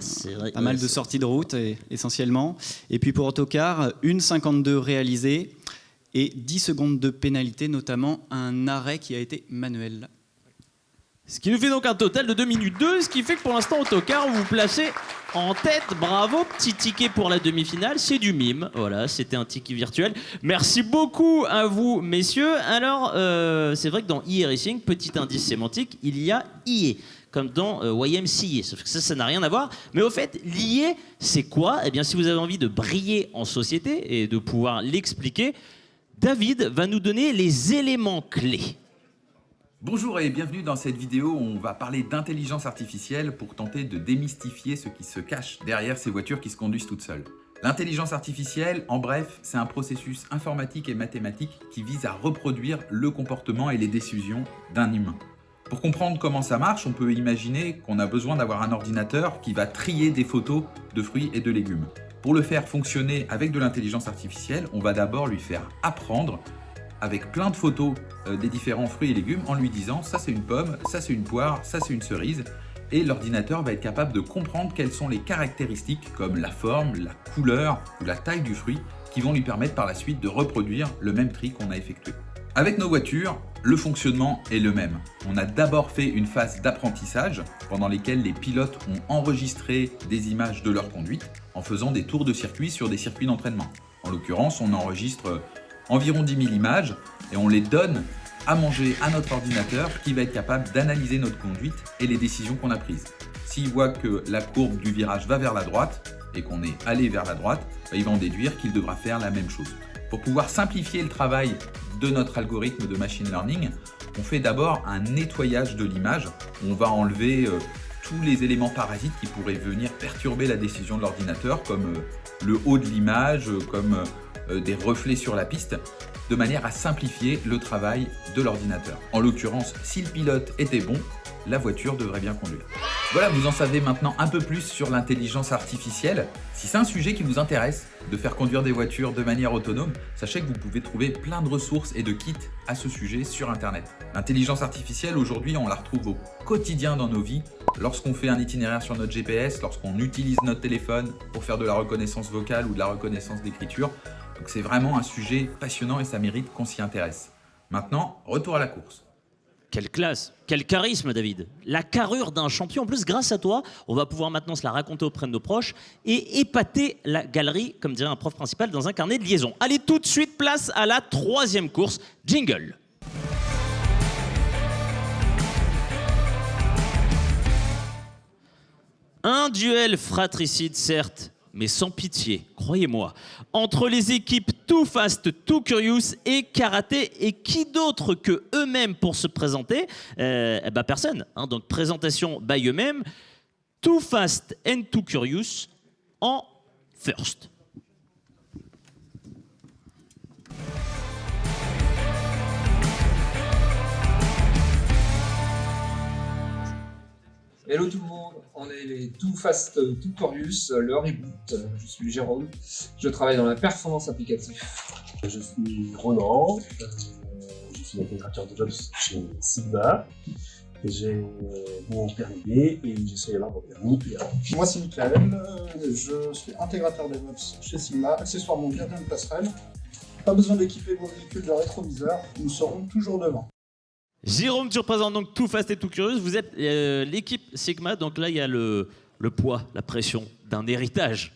pas mal de sorties de route essentiellement. Et puis pour Autocar, 1,52 réalisée et 10 secondes de pénalité, notamment un arrêt qui a été manuel. Ce qui nous fait donc un total de 2 minutes 2, ce qui fait que pour l'instant Autocar, vous vous placez en tête. Bravo, petit ticket pour la demi-finale, c'est du mime. Voilà, c'était un ticket virtuel. Merci beaucoup à vous, messieurs. Alors, c'est vrai que dans EA Racing, petit indice sémantique, il y a EA. Comme dans YMCA, sauf que ça n'a rien à voir. Mais au fait, l'IA, c'est quoi ? Eh bien, si vous avez envie de briller en société et de pouvoir l'expliquer, David va nous donner les éléments clés. Bonjour et bienvenue dans cette vidéo où on va parler d'intelligence artificielle pour tenter de démystifier ce qui se cache derrière ces voitures qui se conduisent toutes seules. L'intelligence artificielle, en bref, c'est un processus informatique et mathématique qui vise à reproduire le comportement et les décisions d'un humain. Pour comprendre comment ça marche, on peut imaginer qu'on a besoin d'avoir un ordinateur qui va trier des photos de fruits et de légumes. Pour le faire fonctionner avec de l'intelligence artificielle, on va d'abord lui faire apprendre avec plein de photos des différents fruits et légumes en lui disant ça c'est une pomme, ça c'est une poire, ça c'est une cerise. Et l'ordinateur va être capable de comprendre quelles sont les caractéristiques comme la forme, la couleur ou la taille du fruit qui vont lui permettre par la suite de reproduire le même tri qu'on a effectué. Avec nos voitures, le fonctionnement est le même. On a d'abord fait une phase d'apprentissage pendant laquelle les pilotes ont enregistré des images de leur conduite en faisant des tours de circuit sur des circuits d'entraînement. En l'occurrence, on enregistre environ 10 000 images et on les donne à manger à notre ordinateur qui va être capable d'analyser notre conduite et les décisions qu'on a prises. S'il voit que la courbe du virage va vers la droite et qu'on est allé vers la droite, il va en déduire qu'il devra faire la même chose. Pour pouvoir simplifier le travail de notre algorithme de machine learning, On fait d'abord un nettoyage de l'image. On va enlever tous les éléments parasites qui pourraient venir perturber la décision de l'ordinateur, comme le haut de l'image, comme des reflets sur la piste, de manière à simplifier le travail de l'ordinateur. En l'occurrence, si le pilote était bon, la voiture devrait bien conduire. Voilà, vous en savez maintenant un peu plus sur l'intelligence artificielle. Si c'est un sujet qui vous intéresse, de faire conduire des voitures de manière autonome, sachez que vous pouvez trouver plein de ressources et de kits à ce sujet sur Internet. L'intelligence artificielle, aujourd'hui, on la retrouve au quotidien dans nos vies. Lorsqu'on fait un itinéraire sur notre GPS, lorsqu'on utilise notre téléphone pour faire de la reconnaissance vocale ou de la reconnaissance d'écriture. Donc c'est vraiment un sujet passionnant et ça mérite qu'on s'y intéresse. Maintenant, retour à la course. Quelle classe, quel charisme, David. La carrure d'un champion. En plus, grâce à toi, on va pouvoir maintenant se la raconter auprès de nos proches et épater la galerie, comme dirait un prof principal, dans un carnet de liaison. Allez, tout de suite, place à la 3e course. Jingle. Un duel fratricide, certes, mais sans pitié, croyez-moi, entre les équipes Too Fast, Too Curious et Karaté. Et qui d'autre que eux-mêmes pour se présenter personne. Donc présentation by eux-mêmes. Too Fast and Too Curious en first. Hello tout le monde, on est les Too Fast, Too Curious, le reboot. Je suis Jérôme, je travaille dans la performance applicative. Je suis Ronan, je suis intégrateur de jobs chez Sigma. J'ai mon permis B et j'essaie d'avoir mon permis PA. Moi c'est Michael, je suis intégrateur DevOps chez Sigma, accessoirement gardien de passerelle. Pas besoin d'équiper vos véhicules de rétroviseur, nous serons toujours devant. Jérôme, tu représentes donc Too Fast et Too Curious. Vous êtes l'équipe Sigma, donc là il y a le poids, la pression d'un héritage.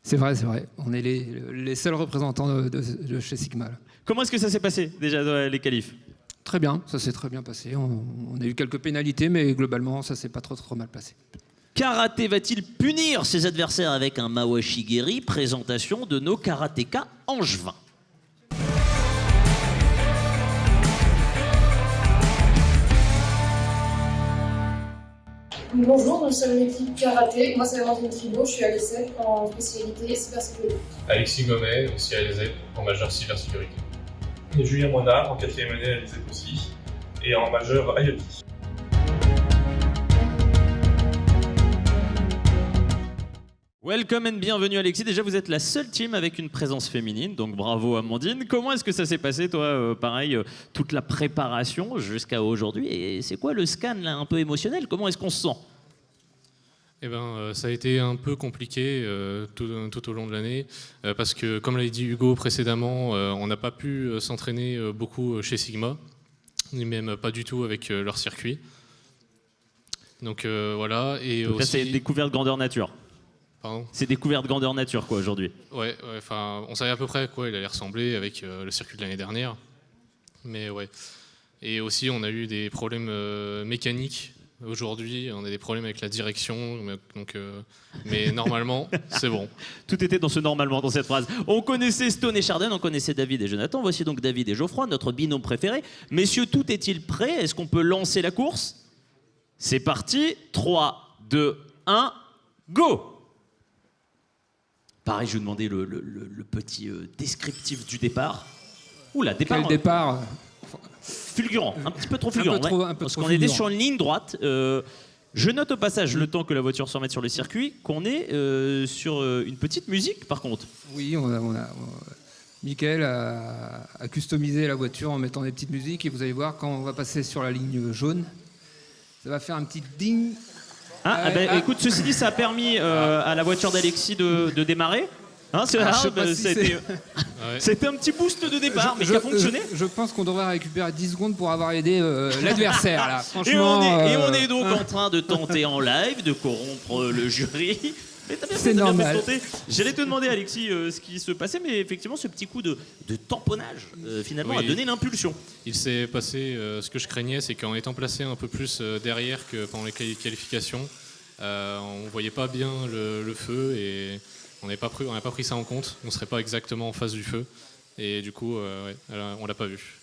C'est vrai. On est les seuls représentants de chez Sigma. Là. Comment est-ce que ça s'est passé déjà dans les qualifs? Très bien, ça s'est très bien passé. On a eu quelques pénalités, mais globalement ça s'est pas trop mal passé. Karaté va-t-il punir ses adversaires avec un Mawashigiri? Présentation de nos karatékas angevins. Bonjour, nous sommes l'équipe Karaté. Moi, c'est Amandine Tribault, je suis à l'ESSEC en spécialité cybersécurité. Alexis Gomet, aussi à l'ESSEC, en majeur cybersécurité. Et Julien Monard, en 4e année à l'ESSEC aussi, et en majeur IoT. Welcome and bienvenue Alexis. Déjà vous êtes la seule team avec une présence féminine, donc bravo Amandine. Comment est-ce que ça s'est passé toi, pareil, toute la préparation jusqu'à aujourd'hui? Et c'est quoi le scan là, un peu émotionnel? Comment est-ce qu'on se sent? Ça a été un peu compliqué tout au long de l'année parce que, comme l'a dit Hugo précédemment, on n'a pas pu s'entraîner beaucoup chez Sigma, ni même pas du tout avec leur circuit. Donc voilà. Et donc là, c'est découverte grandeur nature. Pardon ? C'est découverte grandeur nature quoi aujourd'hui. Ouais, on savait à peu près à quoi il allait ressembler avec le circuit de l'année dernière. Mais ouais. Et aussi, on a eu des problèmes mécaniques. Aujourd'hui, on a des problèmes avec la direction, donc, mais normalement, c'est bon. Tout était dans ce normalement, dans cette phrase. On connaissait Stone et Chardin, on connaissait David et Jonathan. Voici donc David et Geoffroy, notre binôme préféré. Messieurs, tout est-il prêt? Est-ce qu'on peut lancer la course? C'est parti. 3, 2, 1, go! Pareil, je vais vous demander le petit descriptif du départ. Oula, départ. Quel départ? Fulgurant, un petit peu trop fulgurant. Parce qu'on fulgurant. était sur une ligne droite. Je note au passage, le temps que la voiture se remette sur le circuit, qu'on est sur une petite musique par contre. Oui, Mickaël a customisé la voiture en mettant des petites musiques et vous allez voir quand on va passer sur la ligne jaune, ça va faire un petit ding. Écoute, ceci dit, ça a permis à la voiture d'Alexis de démarrer. C'était un petit boost de départ, mais qui a fonctionné. Je pense qu'on devrait récupérer 10 secondes pour avoir aidé l'adversaire. Là. Franchement, et on est donc en train de tenter en live de corrompre le jury. Mais t'as bien c'est fait, normal. J'allais te demander, Alexis, ce qui se passait, mais effectivement, ce petit coup de tamponnage, finalement, Oui. a donné l'impulsion. Il s'est passé, ce que je craignais, c'est qu'en étant placé un peu plus derrière que pendant les qualifications, on ne voyait pas bien le feu et on n'a pas pris ça en compte. On ne serait pas exactement en face du feu et du coup, on l'a pas vu.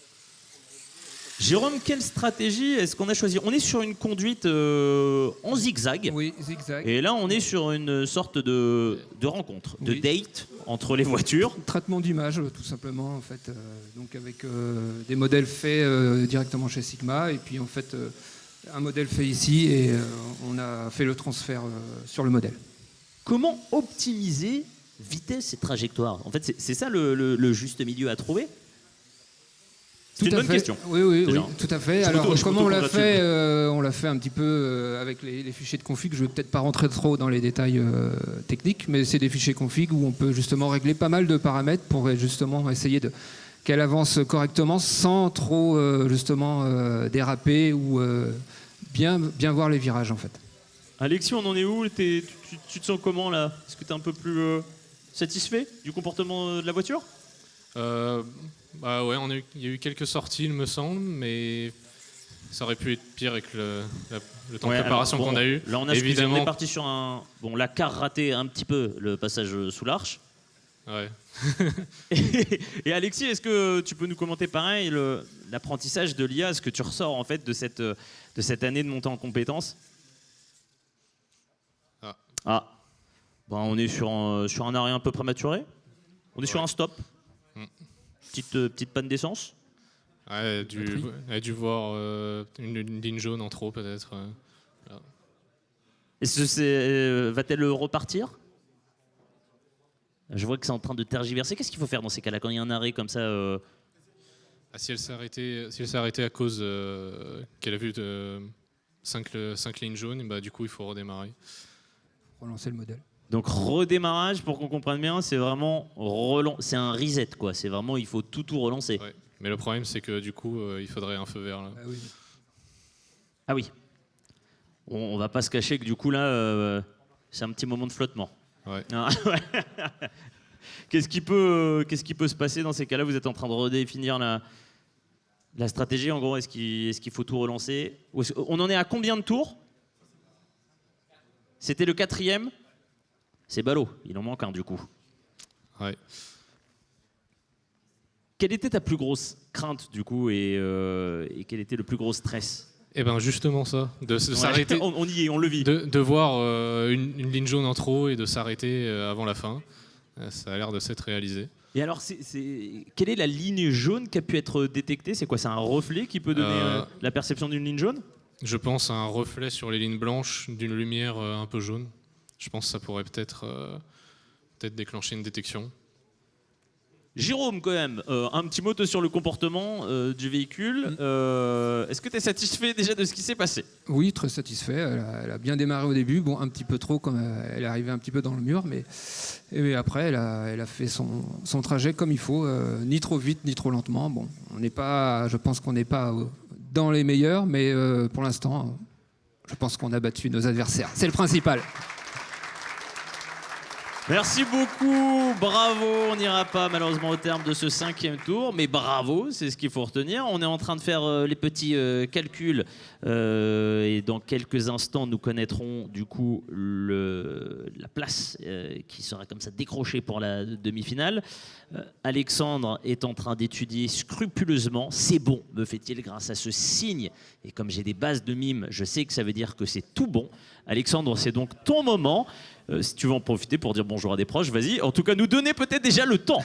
Jérôme, quelle stratégie est-ce qu'on a choisi? On est sur une conduite en zigzag. Oui, zigzag. Et là, on est sur une sorte de rencontre, de date entre les voitures. Traitement d'image, tout simplement, en fait. Donc avec des modèles faits directement chez Sigma, et puis en fait un modèle fait ici, et on a fait le transfert sur le modèle. Comment optimiser vitesse et trajectoire? En fait, c'est ça le juste milieu à trouver? C'est une bonne question. Oui, tout à fait. Alors, comment on l'a fait? congratule. On l'a fait un petit peu avec les fichiers de config. Je ne vais peut-être pas rentrer trop dans les détails techniques, mais c'est des fichiers config où on peut justement régler pas mal de paramètres pour justement essayer qu'elle avance correctement sans trop justement déraper ou bien voir les virages en fait. Alexis, on en est où? Tu te sens comment là? Est-ce que tu es un peu plus satisfait du comportement de la voiture? Bah ouais, il y a eu quelques sorties, il me semble, mais ça aurait pu être pire avec le temps de préparation qu'on a eu. Là, on est parti sur un... Bon, la car raté un petit peu le passage sous l'arche. Ouais. Et Alexis, est-ce que tu peux nous commenter pareil l'apprentissage de l'IA, ce que tu ressors en fait de cette année de montée en compétences? Ah. Bon, on est sur un arrêt un peu prématuré. On est sur un stop. Petite panne d'essence. Ouais, dû voir une ligne jaune en trop peut-être. Voilà. Va-t-elle repartir? Je vois que c'est en train de tergiverser. Qu'est-ce qu'il faut faire dans ces cas-là quand il y a un arrêt comme ça Si elle s'est arrêtée à cause qu'elle a vu 5 lignes jaunes, bah, du coup il faut redémarrer. Relancer le modèle. Donc redémarrage, pour qu'on comprenne bien, c'est vraiment c'est un reset quoi. C'est vraiment il faut tout relancer. Ouais. Mais le problème c'est que du coup il faudrait un feu vert là. Ah oui. On va pas se cacher que du coup là c'est un petit moment de flottement. Ouais. Qu'est-ce qui peut se passer dans ces cas-là? Vous êtes en train de redéfinir la stratégie en gros. Est-ce qu'il faut tout relancer? On en est à combien de tours? C'était le 4e. C'est ballot, il en manque un du coup. Ouais. Quelle était ta plus grosse crainte du coup et quel était le plus gros stress? Eh ben justement ça, de s'arrêter. On y est, on le vit. De voir une ligne jaune en trop et de s'arrêter avant la fin. Ça a l'air de s'être réalisé. Et alors, quelle est la ligne jaune qui a pu être détectée? C'est quoi? C'est un reflet qui peut donner la perception d'une ligne jaune? Je pense à un reflet sur les lignes blanches d'une lumière un peu jaune. Je pense que ça pourrait peut-être déclencher une détection. Jérôme, quand même, un petit mot sur le comportement du véhicule. Est-ce que tu es satisfait déjà de ce qui s'est passé? Oui, très satisfait. Elle a bien démarré au début, bon, un petit peu trop, comme elle est arrivée un petit peu dans le mur, mais après, elle a fait son trajet comme il faut, ni trop vite, ni trop lentement. Bon, je pense qu'on n'est pas dans les meilleurs, mais pour l'instant, je pense qu'on a battu nos adversaires. C'est le principal. Merci beaucoup, bravo. On n'ira pas malheureusement au terme de ce 5e tour, mais bravo, c'est ce qu'il faut retenir. On est en train de faire les petits calculs et dans quelques instants, nous connaîtrons du coup la place qui sera comme ça décrochée pour la demi-finale. Alexandre est en train d'étudier scrupuleusement. C'est bon, me fait-il, grâce à ce signe. Et comme j'ai des bases de mime, je sais que ça veut dire que c'est tout bon. Alexandre, c'est donc ton moment. Si tu veux en profiter pour dire bonjour à des proches, vas-y. En tout cas, nous donner peut-être déjà le temps.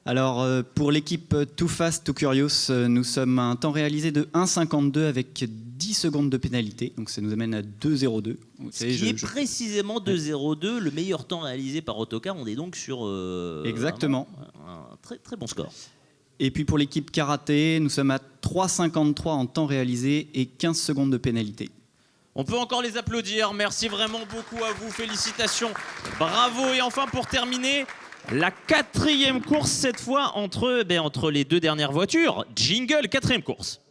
Alors, pour l'équipe Too Fast, Too Curious, nous sommes à un temps réalisé de 1,52 avec 10 secondes de pénalité. Donc, ça nous amène à 2,02. Ce qui est précisément 2,02, le meilleur temps réalisé par Autocar. On est donc sur exactement un très, très bon score. Et puis, pour l'équipe Karaté, nous sommes à 3,53 en temps réalisé et 15 secondes de pénalité. On peut encore les applaudir. Merci vraiment beaucoup à vous. Félicitations. Bravo. Et enfin, pour terminer, la 4e course, cette fois, entre les deux dernières voitures. Jingle, 4e course.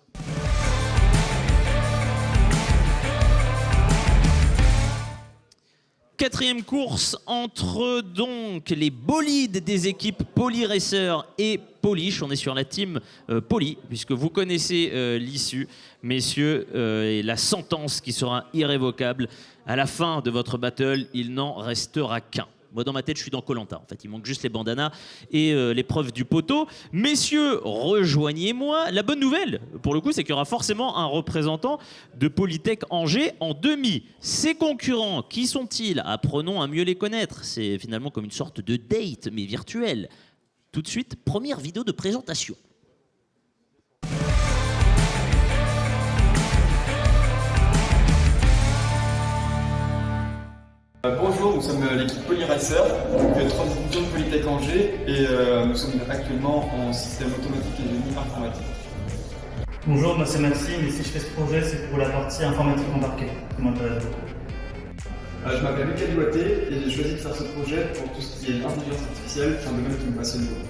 Quatrième course entre donc les bolides des équipes Poly Racer et Polish. On est sur la team Poly, puisque vous connaissez l'issue, messieurs, et la sentence qui sera irrévocable. À la fin de votre battle, il n'en restera qu'un. Moi, dans ma tête, je suis dans Koh-Lanta. En fait, il manque juste les bandanas et l'épreuve du poteau. Messieurs, rejoignez-moi. La bonne nouvelle, pour le coup, c'est qu'il y aura forcément un représentant de Polytech Angers en demi. Ses concurrents, qui sont-ils? Apprenons à mieux les connaître. C'est finalement comme une sorte de date, mais virtuelle. Tout de suite, première vidéo de présentation. Bonjour, nous sommes l'équipe Polyracer de Transvision de Polytech Angers et nous sommes actuellement en système automatique et génie informatique. Bonjour, moi c'est Maxime et si je fais ce projet c'est pour la partie informatique embarquée qui m'intéresse beaucoup. Je m'appelle Lucas Duaté et j'ai choisi de faire ce projet pour tout ce qui est intelligence artificielle, c'est un domaine qui me passionne beaucoup.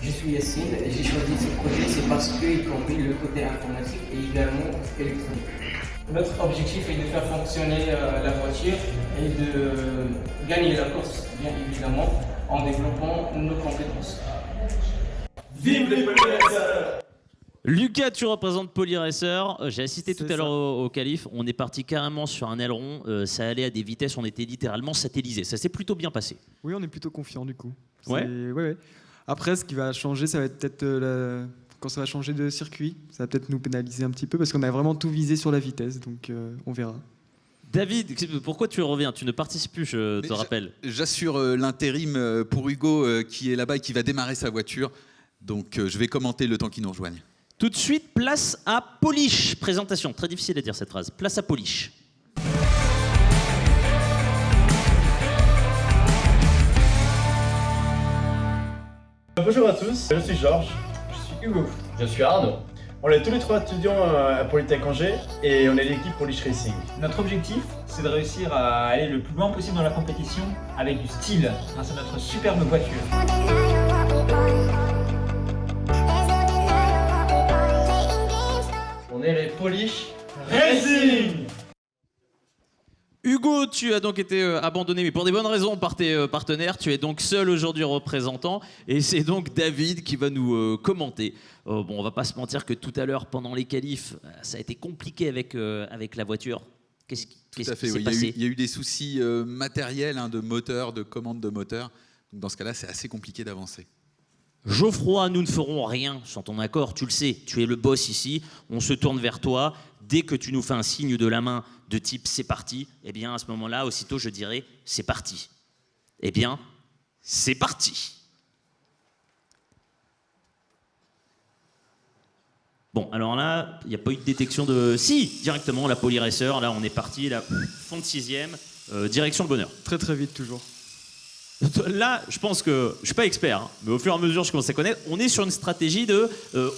Je suis Yassine et j'ai choisi ce projet c'est parce qu'il combine le côté informatique et également électronique. Notre objectif est de faire fonctionner la voiture et de gagner la course, bien évidemment, en développant nos compétences. Vive les Polyracers! Lucas, tu représentes Polyracer. J'ai assisté tout à l'heure au qualif. On est parti carrément sur un aileron. Ça allait à des vitesses, on était littéralement satellisés. Ça s'est plutôt bien passé. Oui, on est plutôt confiant du coup. Ouais. Ouais. Après, ce qui va changer, ça va être peut-être quand ça va changer de circuit, ça va peut-être nous pénaliser un petit peu parce qu'on a vraiment tout visé sur la vitesse, donc on verra. David, pourquoi tu reviens? Tu ne participes plus, je te rappelle. J'assure l'intérim pour Hugo qui est là-bas et qui va démarrer sa voiture. Donc je vais commenter le temps qu'il nous rejoigne. Tout de suite, place à Polish. Présentation, très difficile à dire cette phrase. Place à Polish. Bonjour à tous, je suis Georges. Je suis Hugo. Je suis Arnaud. On est tous les trois étudiants à Polytech Angers et on est l'équipe Polish Racing. Notre objectif, c'est de réussir à aller le plus loin possible dans la compétition avec du style grâce à notre superbe voiture. On est les Polish Racing. Hugo, tu as donc été abandonné, mais pour des bonnes raisons, par tes partenaires. Tu es donc seul aujourd'hui représentant. Et c'est donc David qui va nous commenter. Bon, on va pas se mentir que tout à l'heure, pendant les qualifs, ça a été compliqué avec la voiture. Qu'est-ce qui s'est passé? Il y a eu des soucis matériels, de moteur, de commande de moteur. Donc dans ce cas-là, c'est assez compliqué d'avancer. Geoffroy, nous ne ferons rien sans ton accord, tu le sais, tu es le boss ici, on se tourne vers toi, dès que tu nous fais un signe de la main de type c'est parti, eh bien à ce moment-là, aussitôt je dirais c'est parti. Eh bien, c'est parti. Bon, alors là, il n'y a pas eu de détection de... Si, directement, la Polyracer, là on est parti, là, fond de 6e, direction le bonheur. Très très vite toujours. Là, je pense que, je suis pas expert, hein, mais au fur et à mesure je commence à connaître, on est sur une stratégie de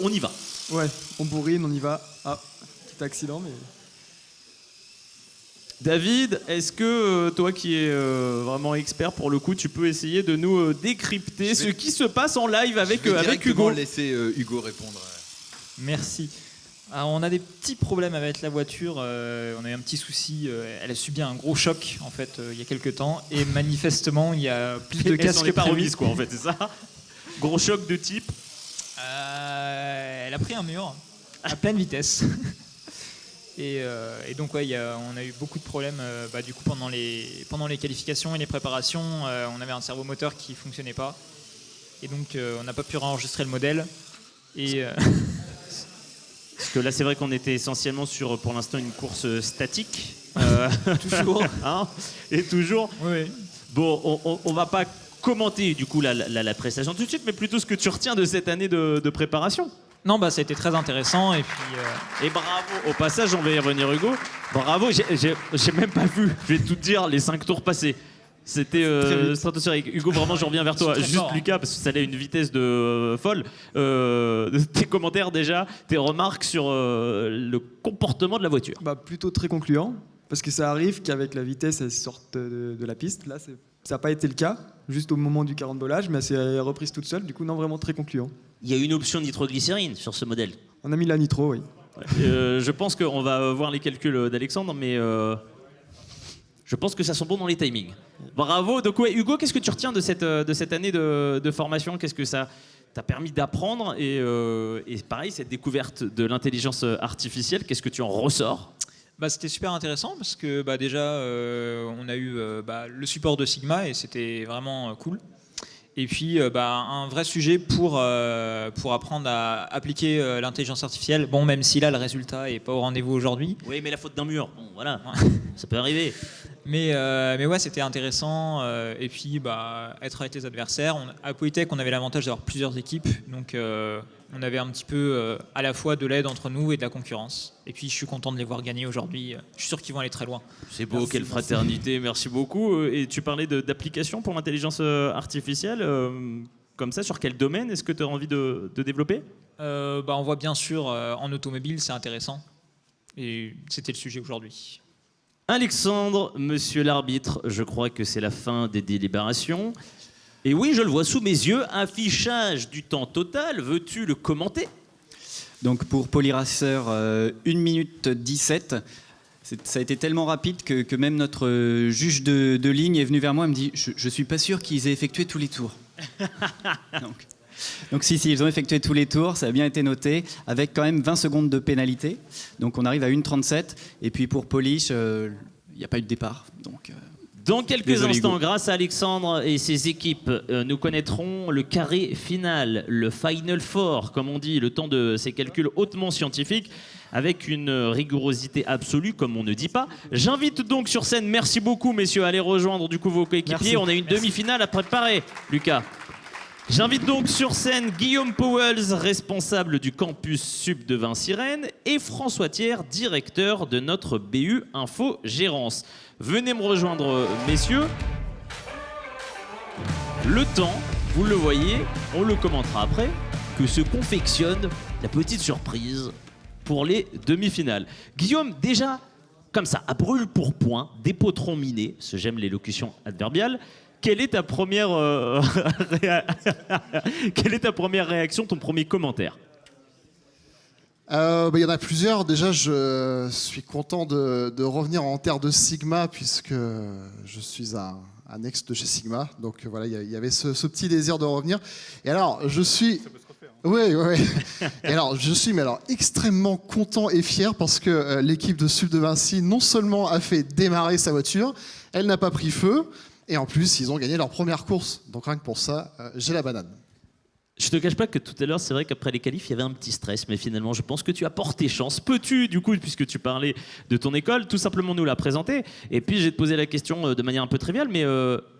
on y va. Ouais, on bourrine, on y va. Ah, petit accident, mais... David, est-ce que toi qui es vraiment expert pour le coup, tu peux essayer de nous décrypter ce qui se passe en live avec Hugo? Je vais laisser Hugo répondre. Merci. Alors, on a des petits problèmes avec la voiture, on a eu un petit souci, elle a subi un gros choc en fait il y a quelques temps et manifestement il y a plus de casques que prévu. Quoi en fait, c'est ça? Gros choc de type elle a pris un mur à pleine vitesse. Et donc ouais, on a eu beaucoup de problèmes du coup pendant les qualifications et les préparations, on avait un servomoteur qui fonctionnait pas et donc on n'a pas pu réenregistrer le modèle et Parce que là, c'est vrai qu'on était essentiellement sur, pour l'instant, une course statique. Toujours. Hein, et toujours. Oui. Bon, on va pas commenter, du coup, la prestation tout de suite, mais plutôt ce que tu retiens de cette année de préparation. Non, ça a été très intéressant. Et puis. Et bravo. Au passage, on va y revenir, Hugo. Bravo. J'ai même pas vu, je vais tout te dire, les 5 tours passés. C'était stratosphérique. Hugo, vraiment, je reviens vers toi. Juste fort, Lucas, parce que ça allait à une vitesse de folle. Tes commentaires déjà, tes remarques sur le comportement de la voiture. Plutôt très concluant, parce que ça arrive qu'avec la vitesse, elle sorte de la piste. Là, ça n'a pas été le cas, juste au moment du carambolage, mais elle s'est reprise toute seule. Du coup, non, vraiment très concluant. Il y a une option nitroglycérine sur ce modèle. On a mis la nitro, oui. Je pense qu'on va voir les calculs d'Alexandre, mais... je pense que ça sent bon dans les timings. Bravo. Donc ouais, Hugo, qu'est-ce que tu retiens de cette année de formation? Qu'est-ce que ça t'a permis d'apprendre et pareil, cette découverte de l'intelligence artificielle, qu'est-ce que tu en ressors? C'était super intéressant parce que déjà on a eu le support de Sigma et c'était vraiment cool. Et puis un vrai sujet pour apprendre à appliquer l'intelligence artificielle. Bon, même si là le résultat est pas au rendez-vous aujourd'hui. Oui, mais la faute d'un mur, bon voilà, ça peut arriver. Mais ouais, c'était intéressant. Et puis être avec les adversaires. À Polytech, on avait l'avantage d'avoir plusieurs équipes, donc on avait un petit peu à la fois de l'aide entre nous et de la concurrence. Et puis je suis content de les voir gagner aujourd'hui. Je suis sûr qu'ils vont aller très loin. C'est beau, quelle fraternité, merci beaucoup. Et tu parlais d'applications pour l'intelligence artificielle, comme ça, sur quel domaine est-ce que tu as envie de développer ? On voit bien sûr en automobile, c'est intéressant. Et c'était le sujet aujourd'hui. Alexandre, monsieur l'arbitre, je crois que c'est la fin des délibérations. Et oui, je le vois sous mes yeux, affichage du temps total, veux-tu le commenter ? Donc pour Polyracer, 1 minute 17. Ça a été tellement rapide que même notre juge de ligne est venu vers moi et me dit « Je suis pas sûr qu'ils aient effectué tous les tours ». Donc si, ils ont effectué tous les tours, ça a bien été noté, avec quand même 20 secondes de pénalité. Donc on arrive à 1,37. Et puis pour Polish, il n'y a pas eu de départ. Dans quelques désolé, instants, Hugo. grâce à Alexandre et ses équipes, nous connaîtrons le carré final, le Final Four, comme on dit, le temps de ces calculs hautement scientifiques, avec une rigorosité absolue, comme on ne dit pas. J'invite donc sur scène, merci beaucoup messieurs, à aller rejoindre du coup vos coéquipiers. On a une demi-finale à préparer, Lucas. J'invite donc sur scène Guillaume Powells, responsable du campus Sup de Vinci-Rennes, et François Thiers, directeur de notre BU Info Gérance. Venez me rejoindre, messieurs. Le temps, vous le voyez, on le commentera après, que se confectionne la petite surprise pour les demi-finales. Guillaume, déjà, comme ça, à brûle pour point, des potrons minés, parce que j'aime l'élocution adverbiale, quelle est ta première, quelle est ta première réaction, ton premier commentaire ? Il y en a plusieurs. Déjà, je suis content de revenir en terre de Sigma puisque je suis un ex de chez Sigma. Donc voilà, il y avait ce petit désir de revenir. Et alors, je suis... Oui. Et alors, je suis extrêmement content et fier parce que l'équipe de Sup de Vinci non seulement a fait démarrer sa voiture, elle n'a pas pris feu, et en plus, ils ont gagné leur première course. Donc rien que pour ça, j'ai la banane. Je te cache pas que tout à l'heure, c'est vrai qu'après les qualifs, il y avait un petit stress, mais finalement, je pense que tu as porté chance. Peux-tu, du coup, puisque tu parlais de ton école, tout simplement nous la présenter ? Et puis, je vais te poser la question de manière un peu triviale, mais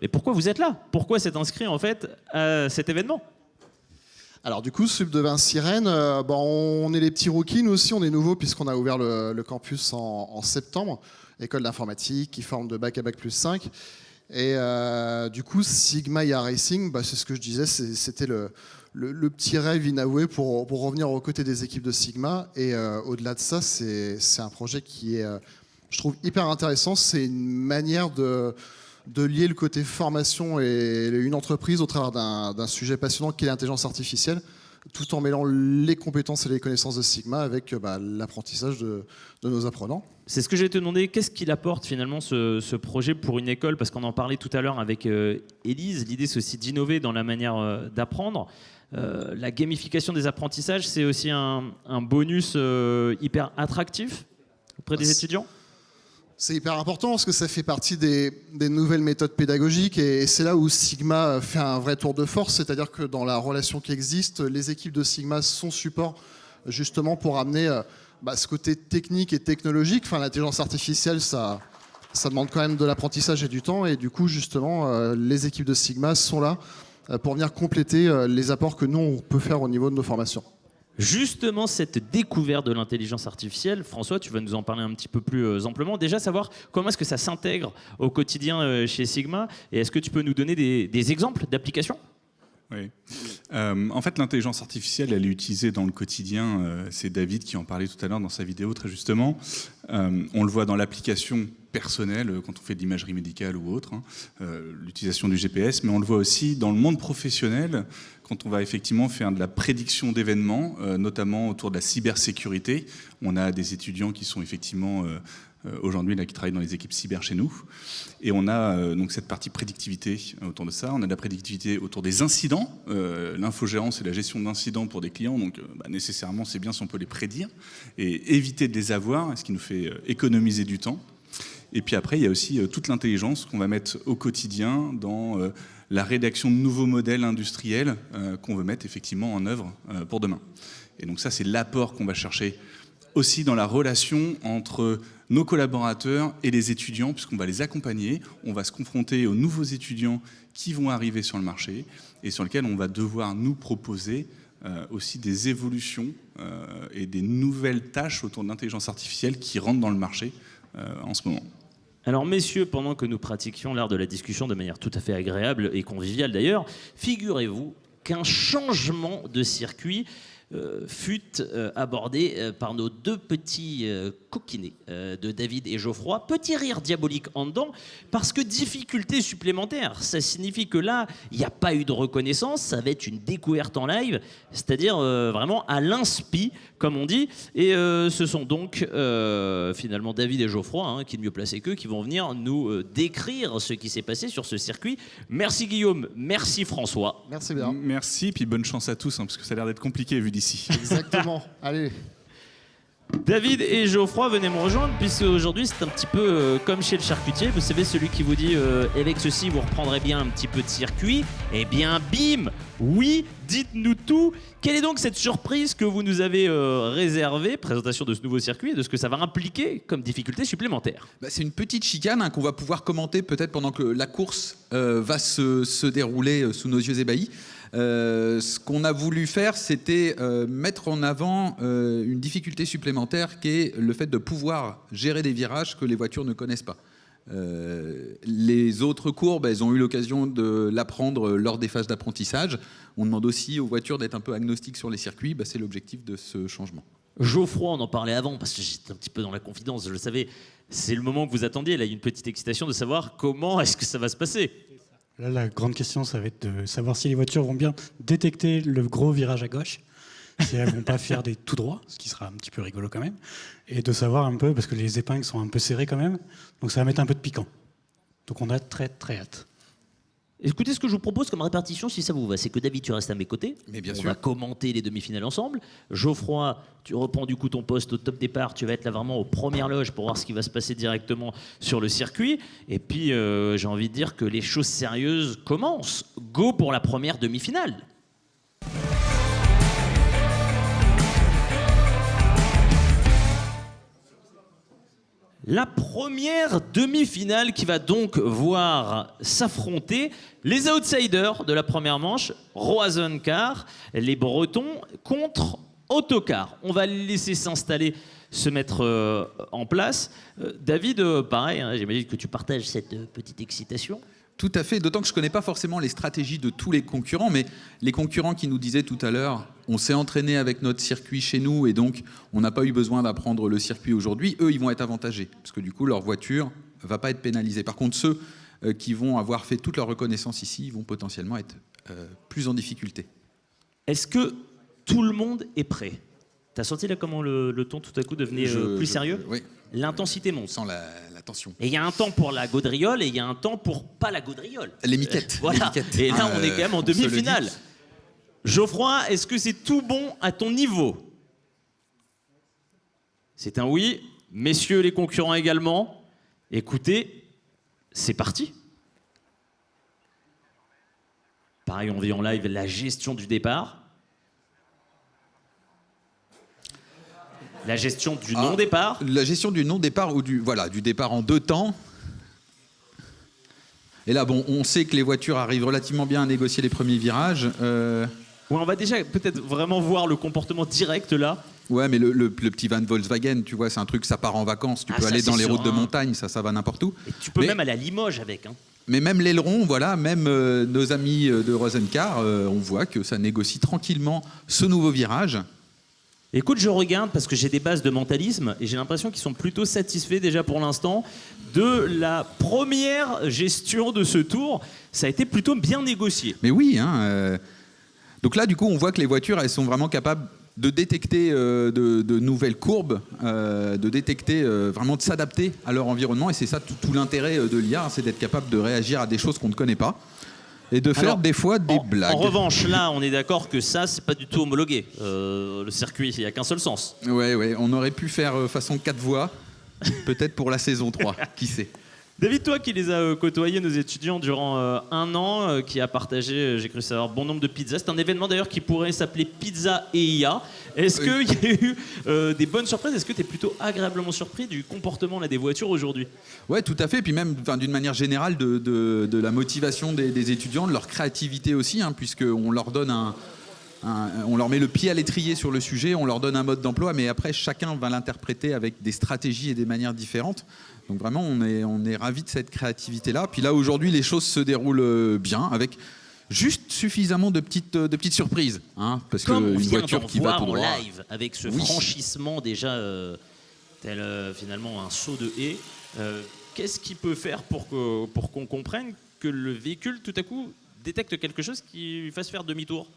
pourquoi vous êtes là ? Pourquoi s'être inscrit, en fait, à cet événement ? Alors du coup, Sup de Vinci-Rennes, on est les petits rookies, nous aussi, on est nouveaux puisqu'on a ouvert le campus en septembre, école d'informatique qui forme de bac à bac plus 5. Et du coup, Sigma IA Racing, c'est ce que je disais, c'était le petit rêve inavoué pour revenir aux côtés des équipes de Sigma. Et au-delà de ça, c'est un projet qui est, je trouve, hyper intéressant. C'est une manière de lier le côté formation et une entreprise au travers d'un sujet passionnant qui est l'intelligence artificielle, tout en mêlant les compétences et les connaissances de Sigma avec l'apprentissage de nos apprenants. C'est ce que j'ai te demandé, qu'est-ce qu'il apporte finalement ce projet pour une école ? Parce qu'on en parlait tout à l'heure avec Élise, l'idée c'est aussi d'innover dans la manière d'apprendre. La gamification des apprentissages, c'est aussi un bonus hyper attractif auprès des étudiants ? C'est hyper important parce que ça fait partie des nouvelles méthodes pédagogiques et c'est là où Sigma fait un vrai tour de force, c'est-à-dire que dans la relation qui existe, les équipes de Sigma sont support justement pour amener ce côté technique et technologique. Enfin, l'intelligence artificielle, ça demande quand même de l'apprentissage et du temps et du coup, justement, les équipes de Sigma sont là pour venir compléter les apports que nous, on peut faire au niveau de nos formations. Justement, cette découverte de l'intelligence artificielle, François, tu vas nous en parler un petit peu plus amplement. Déjà, savoir comment est-ce que ça s'intègre au quotidien chez Sigma et est-ce que tu peux nous donner des exemples d'applications ? Oui. En fait, l'intelligence artificielle, elle est utilisée dans le quotidien. C'est David qui en parlait tout à l'heure dans sa vidéo, très justement. On le voit dans l'application personnel quand on fait de l'imagerie médicale ou autre, l'utilisation du GPS, mais on le voit aussi dans le monde professionnel quand on va effectivement faire de la prédiction d'événements, notamment autour de la cybersécurité. On a des étudiants qui sont effectivement aujourd'hui là, qui travaillent dans les équipes cyber chez nous, et on a donc cette partie prédictivité autour de ça. On a de la prédictivité autour des incidents, l'infogérance et la gestion d'incidents pour des clients, donc nécessairement c'est bien si on peut les prédire et éviter de les avoir, ce qui nous fait économiser du temps. Et puis après, il y a aussi toute l'intelligence qu'on va mettre au quotidien dans la rédaction de nouveaux modèles industriels qu'on veut mettre effectivement en œuvre pour demain. Et donc ça, c'est l'apport qu'on va chercher aussi dans la relation entre nos collaborateurs et les étudiants, puisqu'on va les accompagner, on va se confronter aux nouveaux étudiants qui vont arriver sur le marché et sur lesquels on va devoir nous proposer aussi des évolutions et des nouvelles tâches autour de l'intelligence artificielle qui rentrent dans le marché en ce moment. Alors messieurs, pendant que nous pratiquions l'art de la discussion de manière tout à fait agréable et conviviale d'ailleurs, figurez-vous qu'un changement de circuit fut abordé par nos deux petits coquinets de David et Geoffroy. Petit rire diabolique en dedans, parce que difficulté supplémentaire, ça signifie que là, il n'y a pas eu de reconnaissance, ça va être une découverte en live, c'est-à-dire vraiment à l'inspi, comme on dit. Et ce sont donc finalement David et Geoffroy, qui est mieux placé qu'eux, qui vont venir nous décrire ce qui s'est passé sur ce circuit. Merci Guillaume, merci François. Merci bien. Merci, puis bonne chance à tous, parce que ça a l'air d'être compliqué vu d'ici. Exactement, allez. David et Geoffroy, venez me rejoindre, puisque aujourd'hui c'est un petit peu comme chez le charcutier. Vous savez, celui qui vous dit avec ceci vous reprendrez bien un petit peu de circuit. Eh bien bim, oui, dites-nous tout. Quelle est donc cette surprise que vous nous avez réservée, présentation de ce nouveau circuit et de ce que ça va impliquer comme difficulté supplémentaire? C'est une petite chicane qu'on va pouvoir commenter peut-être pendant que la course va se dérouler sous nos yeux ébahis. Ce qu'on a voulu faire, c'était mettre en avant une difficulté supplémentaire qui est le fait de pouvoir gérer des virages que les voitures ne connaissent pas. Les autres courbes, elles ont eu l'occasion de l'apprendre lors des phases d'apprentissage. On demande aussi aux voitures d'être un peu agnostiques sur les circuits. C'est l'objectif de ce changement. Geoffroy, on en parlait avant, parce que j'étais un petit peu dans la confidence, je le savais. C'est le moment que vous attendiez. Là, il y a une petite excitation de savoir comment est-ce que ça va se passer. Là, la grande question, ça va être de savoir si les voitures vont bien détecter le gros virage à gauche, si elles vont pas faire des tout droits, ce qui sera un petit peu rigolo quand même, et de savoir un peu, parce que les épingles sont un peu serrées quand même, donc ça va mettre un peu de piquant. Donc on a très très hâte. Écoutez, ce que je vous propose comme répartition, si ça vous va, c'est que David, tu restes à mes côtés. Mais bien on sûr. va commenter les demi-finales ensemble. Geoffroy, tu reprends du coup ton poste au top départ. Tu vas être là vraiment aux premières loges pour voir ce qui va se passer directement sur le circuit. Et puis, j'ai envie de dire que les choses sérieuses commencent. Go pour la première demi-finale. La première demi-finale qui va donc voir s'affronter les outsiders de la première manche, Roazen Car, les Bretons, contre Autocar. On va les laisser s'installer, se mettre en place. David, pareil, j'imagine que tu partages cette petite excitation. Tout à fait, d'autant que je ne connais pas forcément les stratégies de tous les concurrents, mais les concurrents qui nous disaient tout à l'heure, on s'est entraîné avec notre circuit chez nous et donc on n'a pas eu besoin d'apprendre le circuit aujourd'hui, eux, ils vont être avantagés, parce que du coup, leur voiture ne va pas être pénalisée. Par contre, ceux qui vont avoir fait toute leur reconnaissance ici, ils vont potentiellement être plus en difficulté. Est-ce que tout le monde est prêt? T'as senti là comment le ton tout à coup devenait plus sérieux? Oui. L'intensité monte. Sans la tension. Et il y a un temps pour la gaudriole et il y a un temps pour pas la gaudriole. Les miquettes. Voilà. Les miquettes. Et là, on est quand même en demi-finale. Geoffroy, est-ce que c'est tout bon à ton niveau? C'est un oui. Messieurs les concurrents également. Écoutez, c'est parti. Pareil, on vit en live la gestion du départ. La gestion du non-départ. La gestion du non-départ ou du départ en deux temps. Et là, bon, on sait que les voitures arrivent relativement bien à négocier les premiers virages. Ouais, on va déjà peut-être vraiment voir le comportement direct là. Ouais, mais le petit van Volkswagen, tu vois, c'est un truc, ça part en vacances. Tu peux aller dans les routes de montagne, ça va n'importe où. Et tu peux même aller à Limoges avec. Mais même l'aileron, voilà, même nos amis de Roazen Car, on voit que ça négocie tranquillement ce nouveau virage. Écoute, je regarde parce que j'ai des bases de mentalisme et j'ai l'impression qu'ils sont plutôt satisfaits déjà pour l'instant de la première gestion de ce tour. Ça a été plutôt bien négocié. Mais oui, donc là, du coup, on voit que les voitures, elles sont vraiment capables de détecter de nouvelles courbes, de détecter, vraiment de s'adapter à leur environnement. Et c'est ça tout l'intérêt de l'IA, c'est d'être capable de réagir à des choses qu'on ne connaît pas. Et de faire Alors, des fois des blagues. En revanche, là, on est d'accord que ça, c'est pas du tout homologué. Le circuit, il n'y a qu'un seul sens. Ouais, on aurait pu faire façon 4 voies, peut-être pour la saison 3, qui sait. David, toi qui les as côtoyés, nos étudiants, durant un an, qui a partagé, j'ai cru savoir, bon nombre de pizzas. C'est un événement d'ailleurs qui pourrait s'appeler Pizza et IA. Est-ce qu'il y a eu des bonnes surprises? Est-ce que tu es plutôt agréablement surpris du comportement là, des voitures aujourd'hui? Ouais, tout à fait. Puis même d'une manière générale de la motivation des étudiants, de leur créativité aussi, puisqu'on leur donne on leur met le pied à l'étrier sur le sujet, on leur donne un mode d'emploi, mais après chacun va l'interpréter avec des stratégies et des manières différentes. Donc vraiment, on est ravis de cette créativité-là. Puis là, aujourd'hui, les choses se déroulent bien, avec juste suffisamment de petites surprises. Parce Comme on qu'une vient voiture d'en qui va voir tout en droit... live, avec ce franchissement déjà tel finalement un saut de haie, qu'est-ce qu'il peut faire pour qu'on comprenne que le véhicule, tout à coup, détecte quelque chose qui lui fasse faire demi-tour?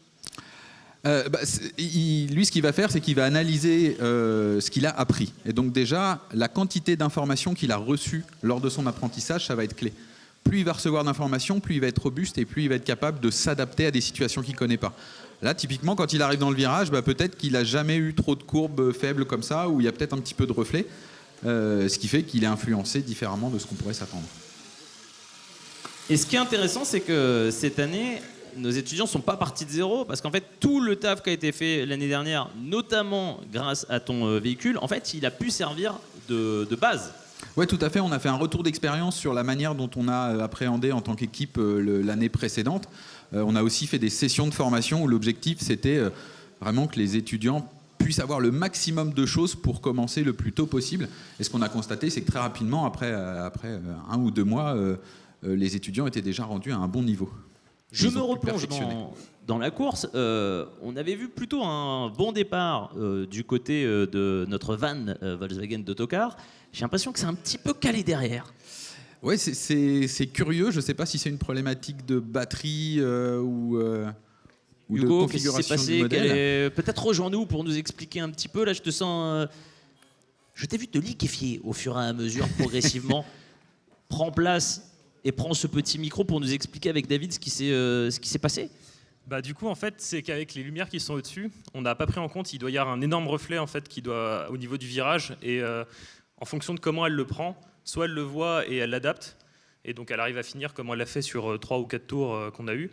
Lui, ce qu'il va faire, c'est qu'il va analyser ce qu'il a appris. Et donc déjà, la quantité d'informations qu'il a reçues lors de son apprentissage, ça va être clé. Plus il va recevoir d'informations, plus il va être robuste et plus il va être capable de s'adapter à des situations qu'il ne connaît pas. Là, typiquement, quand il arrive dans le virage, peut-être qu'il n'a jamais eu trop de courbes faibles comme ça, où il y a peut-être un petit peu de reflet, ce qui fait qu'il est influencé différemment de ce qu'on pourrait s'attendre. Et ce qui est intéressant, c'est que cette année, nos étudiants ne sont pas partis de zéro, parce qu'en fait, tout le taf qui a été fait l'année dernière, notamment grâce à ton véhicule, en fait, il a pu servir de base. Oui, tout à fait. On a fait un retour d'expérience sur la manière dont on a appréhendé en tant qu'équipe l'année précédente. On a aussi fait des sessions de formation où l'objectif, c'était vraiment que les étudiants puissent avoir le maximum de choses pour commencer le plus tôt possible. Et ce qu'on a constaté, c'est que très rapidement, après 1 ou 2 mois, les étudiants étaient déjà rendus à un bon niveau. Je me replonge dans la course. On avait vu plutôt un bon départ du côté de notre van Volkswagen d'Autocar. J'ai l'impression que c'est un petit peu calé derrière. Oui, c'est curieux. Je ne sais pas si c'est une problématique de batterie ou Hugo, de configuration du modèle. Peut-être rejoins-nous pour nous expliquer un petit peu. Là, je te sens... Je t'ai vu te liquéfier au fur et à mesure, progressivement. Prends place et prends ce petit micro pour nous expliquer avec David ce qui s'est passé. Du coup, en fait, c'est qu'avec les lumières qui sont au-dessus, on n'a pas pris en compte, il doit y avoir un énorme reflet en fait, au niveau du virage. Et en fonction de comment elle le prend, soit elle le voit et elle l'adapte. Et donc, elle arrive à finir comme elle l'a fait sur 3 ou 4 tours qu'on a eu.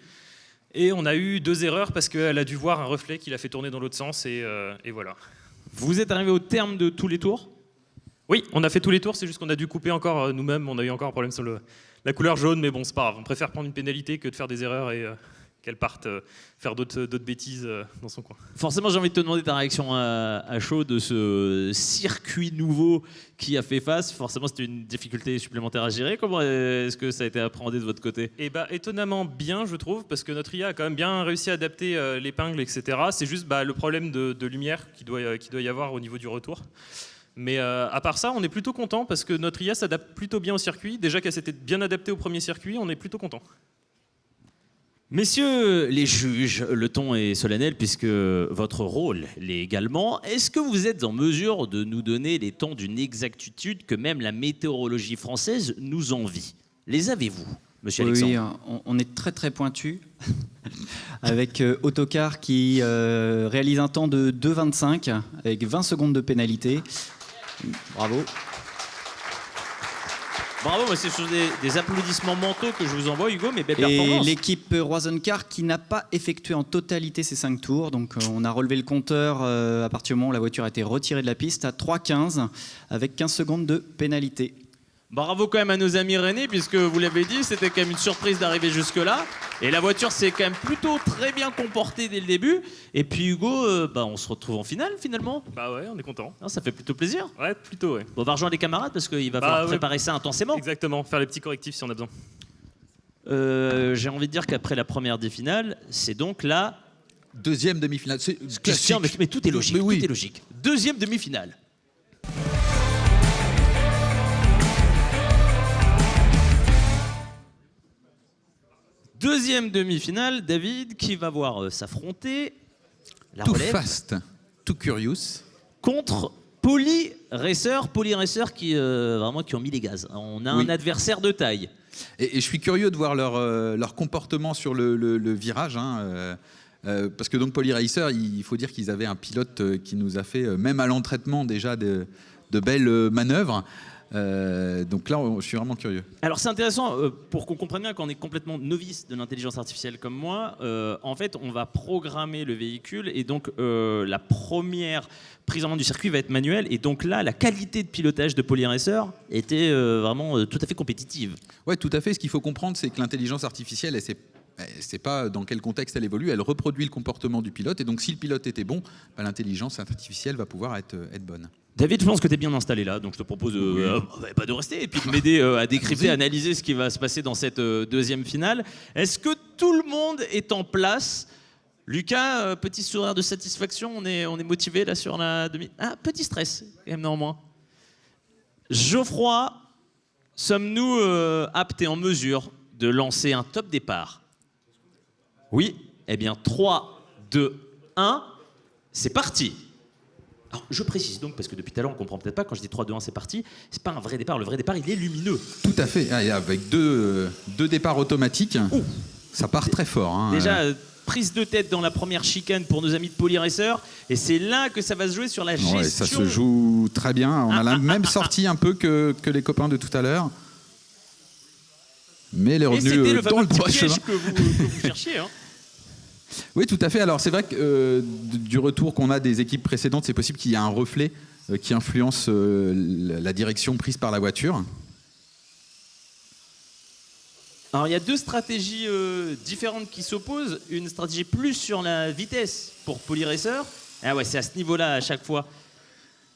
Et on a eu 2 erreurs parce qu'elle a dû voir un reflet qui l'a fait tourner dans l'autre sens. Et voilà. Vous êtes arrivé au terme de tous les tours? Oui, on a fait tous les tours. C'est juste qu'on a dû couper encore nous-mêmes. On a eu encore un problème sur la couleur jaune. Mais bon, c'est pas grave. On préfère prendre une pénalité que de faire des erreurs et qu'elle parte faire d'autres bêtises dans son coin. Forcément, j'ai envie de te demander ta réaction à chaud de ce circuit nouveau qui a fait face. Forcément, c'était une difficulté supplémentaire à gérer. Comment est-ce que ça a été appréhendé de votre côté? Étonnamment bien, je trouve, parce que notre IA a quand même bien réussi à adapter l'épingle, etc. C'est juste le problème de lumière qu'il doit y avoir au niveau du retour. Mais à part ça, on est plutôt content parce que notre IA s'adapte plutôt bien au circuit. Déjà qu'elle s'était bien adaptée au premier circuit, on est plutôt content. Messieurs les juges, le ton est solennel puisque votre rôle l'est également. Est-ce que vous êtes en mesure de nous donner les temps d'une exactitude que même la météorologie française nous envie? Les avez-vous, monsieur Alexandre? Oui, on est très très pointu avec Autocar qui réalise un temps de 2,25 avec 20 secondes de pénalité. Bravo. Bravo, c'est sur des applaudissements mentaux que je vous envoie, Hugo, mais belle Et performance. l'équipe Roisencar qui n'a pas effectué en totalité ses 5 tours. Donc on a relevé le compteur à partir du moment où la voiture a été retirée de la piste à 3,15 avec 15 secondes de pénalité. Bravo quand même à nos amis rennais, puisque vous l'avez dit, c'était quand même une surprise d'arriver jusque-là. Et la voiture s'est quand même plutôt très bien comportée dès le début. Et puis Hugo, on se retrouve en finale finalement. Bah ouais, on est content. Ça fait plutôt plaisir. Ouais, plutôt, ouais. Bon, on va rejoindre les camarades parce qu'il va falloir préparer ça intensément. Exactement, faire les petits correctifs si on a besoin. J'ai envie de dire qu'après la première des finales, c'est donc la Deuxième demi-finale. C'est Question, mais tout est logique. Mais oui. Tout est logique. Deuxième demi-finale. Deuxième demi-finale, David, qui va voir s'affronter la Too relève Fast, Too Curious. contre Poly Racer qui vraiment qui ont mis les gaz. On a un adversaire de taille. Et je suis curieux de voir leur comportement sur le virage. Parce que donc Poly Racer, il faut dire qu'ils avaient un pilote qui nous a fait, même à l'entraînement déjà, de belles manœuvres. Donc là, je suis vraiment curieux. Alors c'est intéressant, pour qu'on comprenne bien qu'on est complètement novice de l'intelligence artificielle comme moi, en fait on va programmer le véhicule et donc la première prise en main du circuit va être manuelle et donc là la qualité de pilotage de Poly Racer était vraiment tout à fait compétitive. Ouais, tout à fait. Ce qu'il faut comprendre, c'est que l'intelligence artificielle, elle ne sait pas dans quel contexte elle évolue, elle reproduit le comportement du pilote et donc si le pilote était bon, l'intelligence artificielle va pouvoir être bonne. David, je pense que tu es bien installé là, donc je te propose pas de rester et puis de m'aider à décrypter, à analyser ce qui va se passer dans cette deuxième finale. Est-ce que tout le monde est en place? Lucas, petit sourire de satisfaction, on est motivé là sur la demi... Ah, petit stress, quand même néanmoins. Geoffroy, sommes-nous aptes et en mesure de lancer un top départ? Oui? Eh bien, 3, 2, 1, c'est parti! Alors, je précise donc, parce que depuis tout à l'heure on ne comprend peut-être pas, quand je dis 3, 2, 1, c'est parti, c'est pas un vrai départ. Le vrai départ, il est lumineux. Tout à fait. Et avec deux départs automatiques, ça part très fort. Déjà, prise de tête dans la première chicane pour nos amis de Poly Racer, et c'est là que ça va se jouer sur la gestion. Ouais, ça se joue très bien. On a la même sortie un peu que les copains de tout à l'heure. Mais elle est revenue dans le droit chemin. Que vous cherchiez, hein. Oui, tout à fait. Alors, c'est vrai que du retour qu'on a des équipes précédentes, c'est possible qu'il y ait un reflet qui influence la direction prise par la voiture. Alors, il y a deux stratégies différentes qui s'opposent. Une stratégie plus sur la vitesse pour Poly Racer. Ah ouais, c'est à ce niveau-là à chaque fois.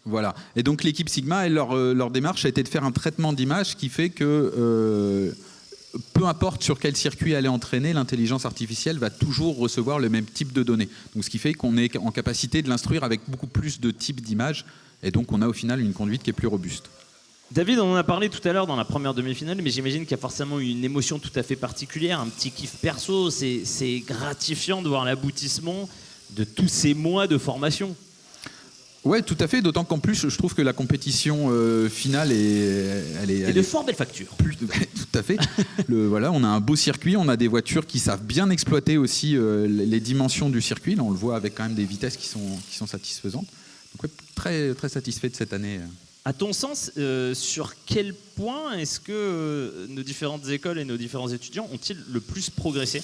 Voilà. Et donc, l'équipe Sigma, leur démarche a été de faire un traitement d'image qui fait que... peu importe sur quel circuit elle est entraînée, l'intelligence artificielle va toujours recevoir le même type de données. Donc, ce qui fait qu'on est en capacité de l'instruire avec beaucoup plus de types d'images. Et donc, on a au final une conduite qui est plus robuste. David, on en a parlé tout à l'heure dans la première demi-finale, mais j'imagine qu'il y a forcément une émotion tout à fait particulière, un petit kiff perso. C'est gratifiant de voir l'aboutissement de tous ces mois de formation. Ouais, tout à fait. D'autant qu'en plus, je trouve que la compétition finale est de fort belle facture. Tout à fait. Voilà, on a un beau circuit, on a des voitures qui savent bien exploiter aussi les dimensions du circuit. Là, on le voit avec quand même des vitesses qui sont satisfaisantes. Donc, ouais, très, très satisfait de cette année. À ton sens, sur quel point est-ce que nos différentes écoles et nos différents étudiants ont-ils le plus progressé ?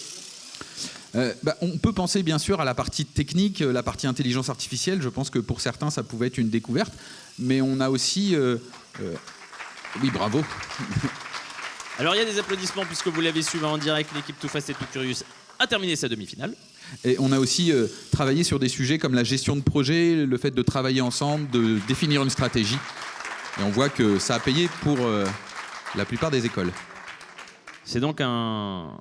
On peut penser bien sûr à la partie technique, la partie intelligence artificielle. Je pense que pour certains, ça pouvait être une découverte. Mais on a aussi... Oui, bravo. Alors il y a des applaudissements puisque vous l'avez su en direct. L'équipe Too Fast et Too Curious a terminé sa demi-finale. Et on a aussi travaillé sur des sujets comme la gestion de projet, le fait de travailler ensemble, de définir une stratégie. Et on voit que ça a payé pour la plupart des écoles. C'est donc un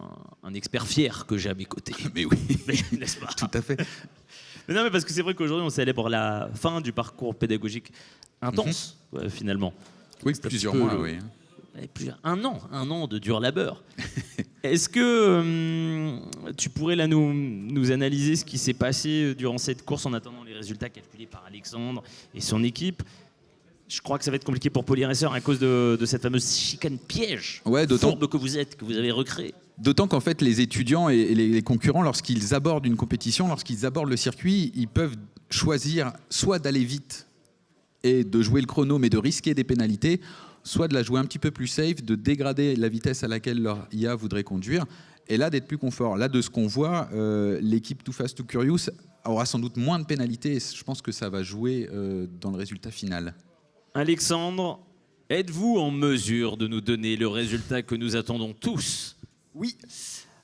expert fier que j'ai à mes côtés. Mais oui, n'est-ce pas ? Tout à fait. Mais non, mais parce que c'est vrai qu'aujourd'hui, on célèbre la fin du parcours pédagogique intense, finalement. Oui, plusieurs mois, oui. Un an de dur labeur. Est-ce que tu pourrais là nous analyser ce qui s'est passé durant cette course en attendant les résultats calculés par Alexandre et son équipe ? Je crois que ça va être compliqué pour Poly Racer à cause de cette fameuse chicane piège fourbe que vous êtes, que vous avez recréée. D'autant qu'en fait, les étudiants et les concurrents, lorsqu'ils abordent une compétition, lorsqu'ils abordent le circuit, ils peuvent choisir soit d'aller vite et de jouer le chrono, mais de risquer des pénalités, soit de la jouer un petit peu plus safe, de dégrader la vitesse à laquelle leur IA voudrait conduire, et là, d'être plus confort. Là, de ce qu'on voit, l'équipe Too Fast, Too Curious aura sans doute moins de pénalités, et je pense que ça va jouer dans le résultat final. Alexandre, êtes-vous en mesure de nous donner le résultat que nous attendons tous ? Oui.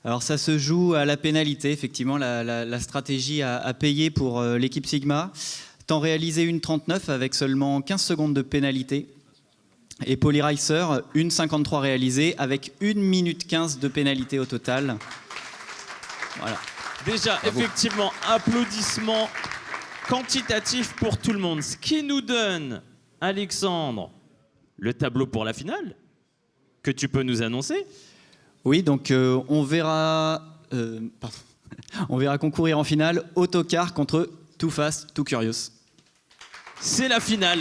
Alors ça se joue à la pénalité, effectivement, la stratégie à payer pour l'équipe Sigma. Temps réalisé 1,39 avec seulement 15 secondes de pénalité. Et Poly Racer, 1,53 réalisé avec 1 minute 15 de pénalité au total. Voilà. Déjà, effectivement, applaudissements quantitatifs pour tout le monde. Ce qui nous donne, Alexandre, le tableau pour la finale, que tu peux nous annoncer. Oui, donc on verra concourir en finale Autocar contre Too Fast, Too Curious. C'est la finale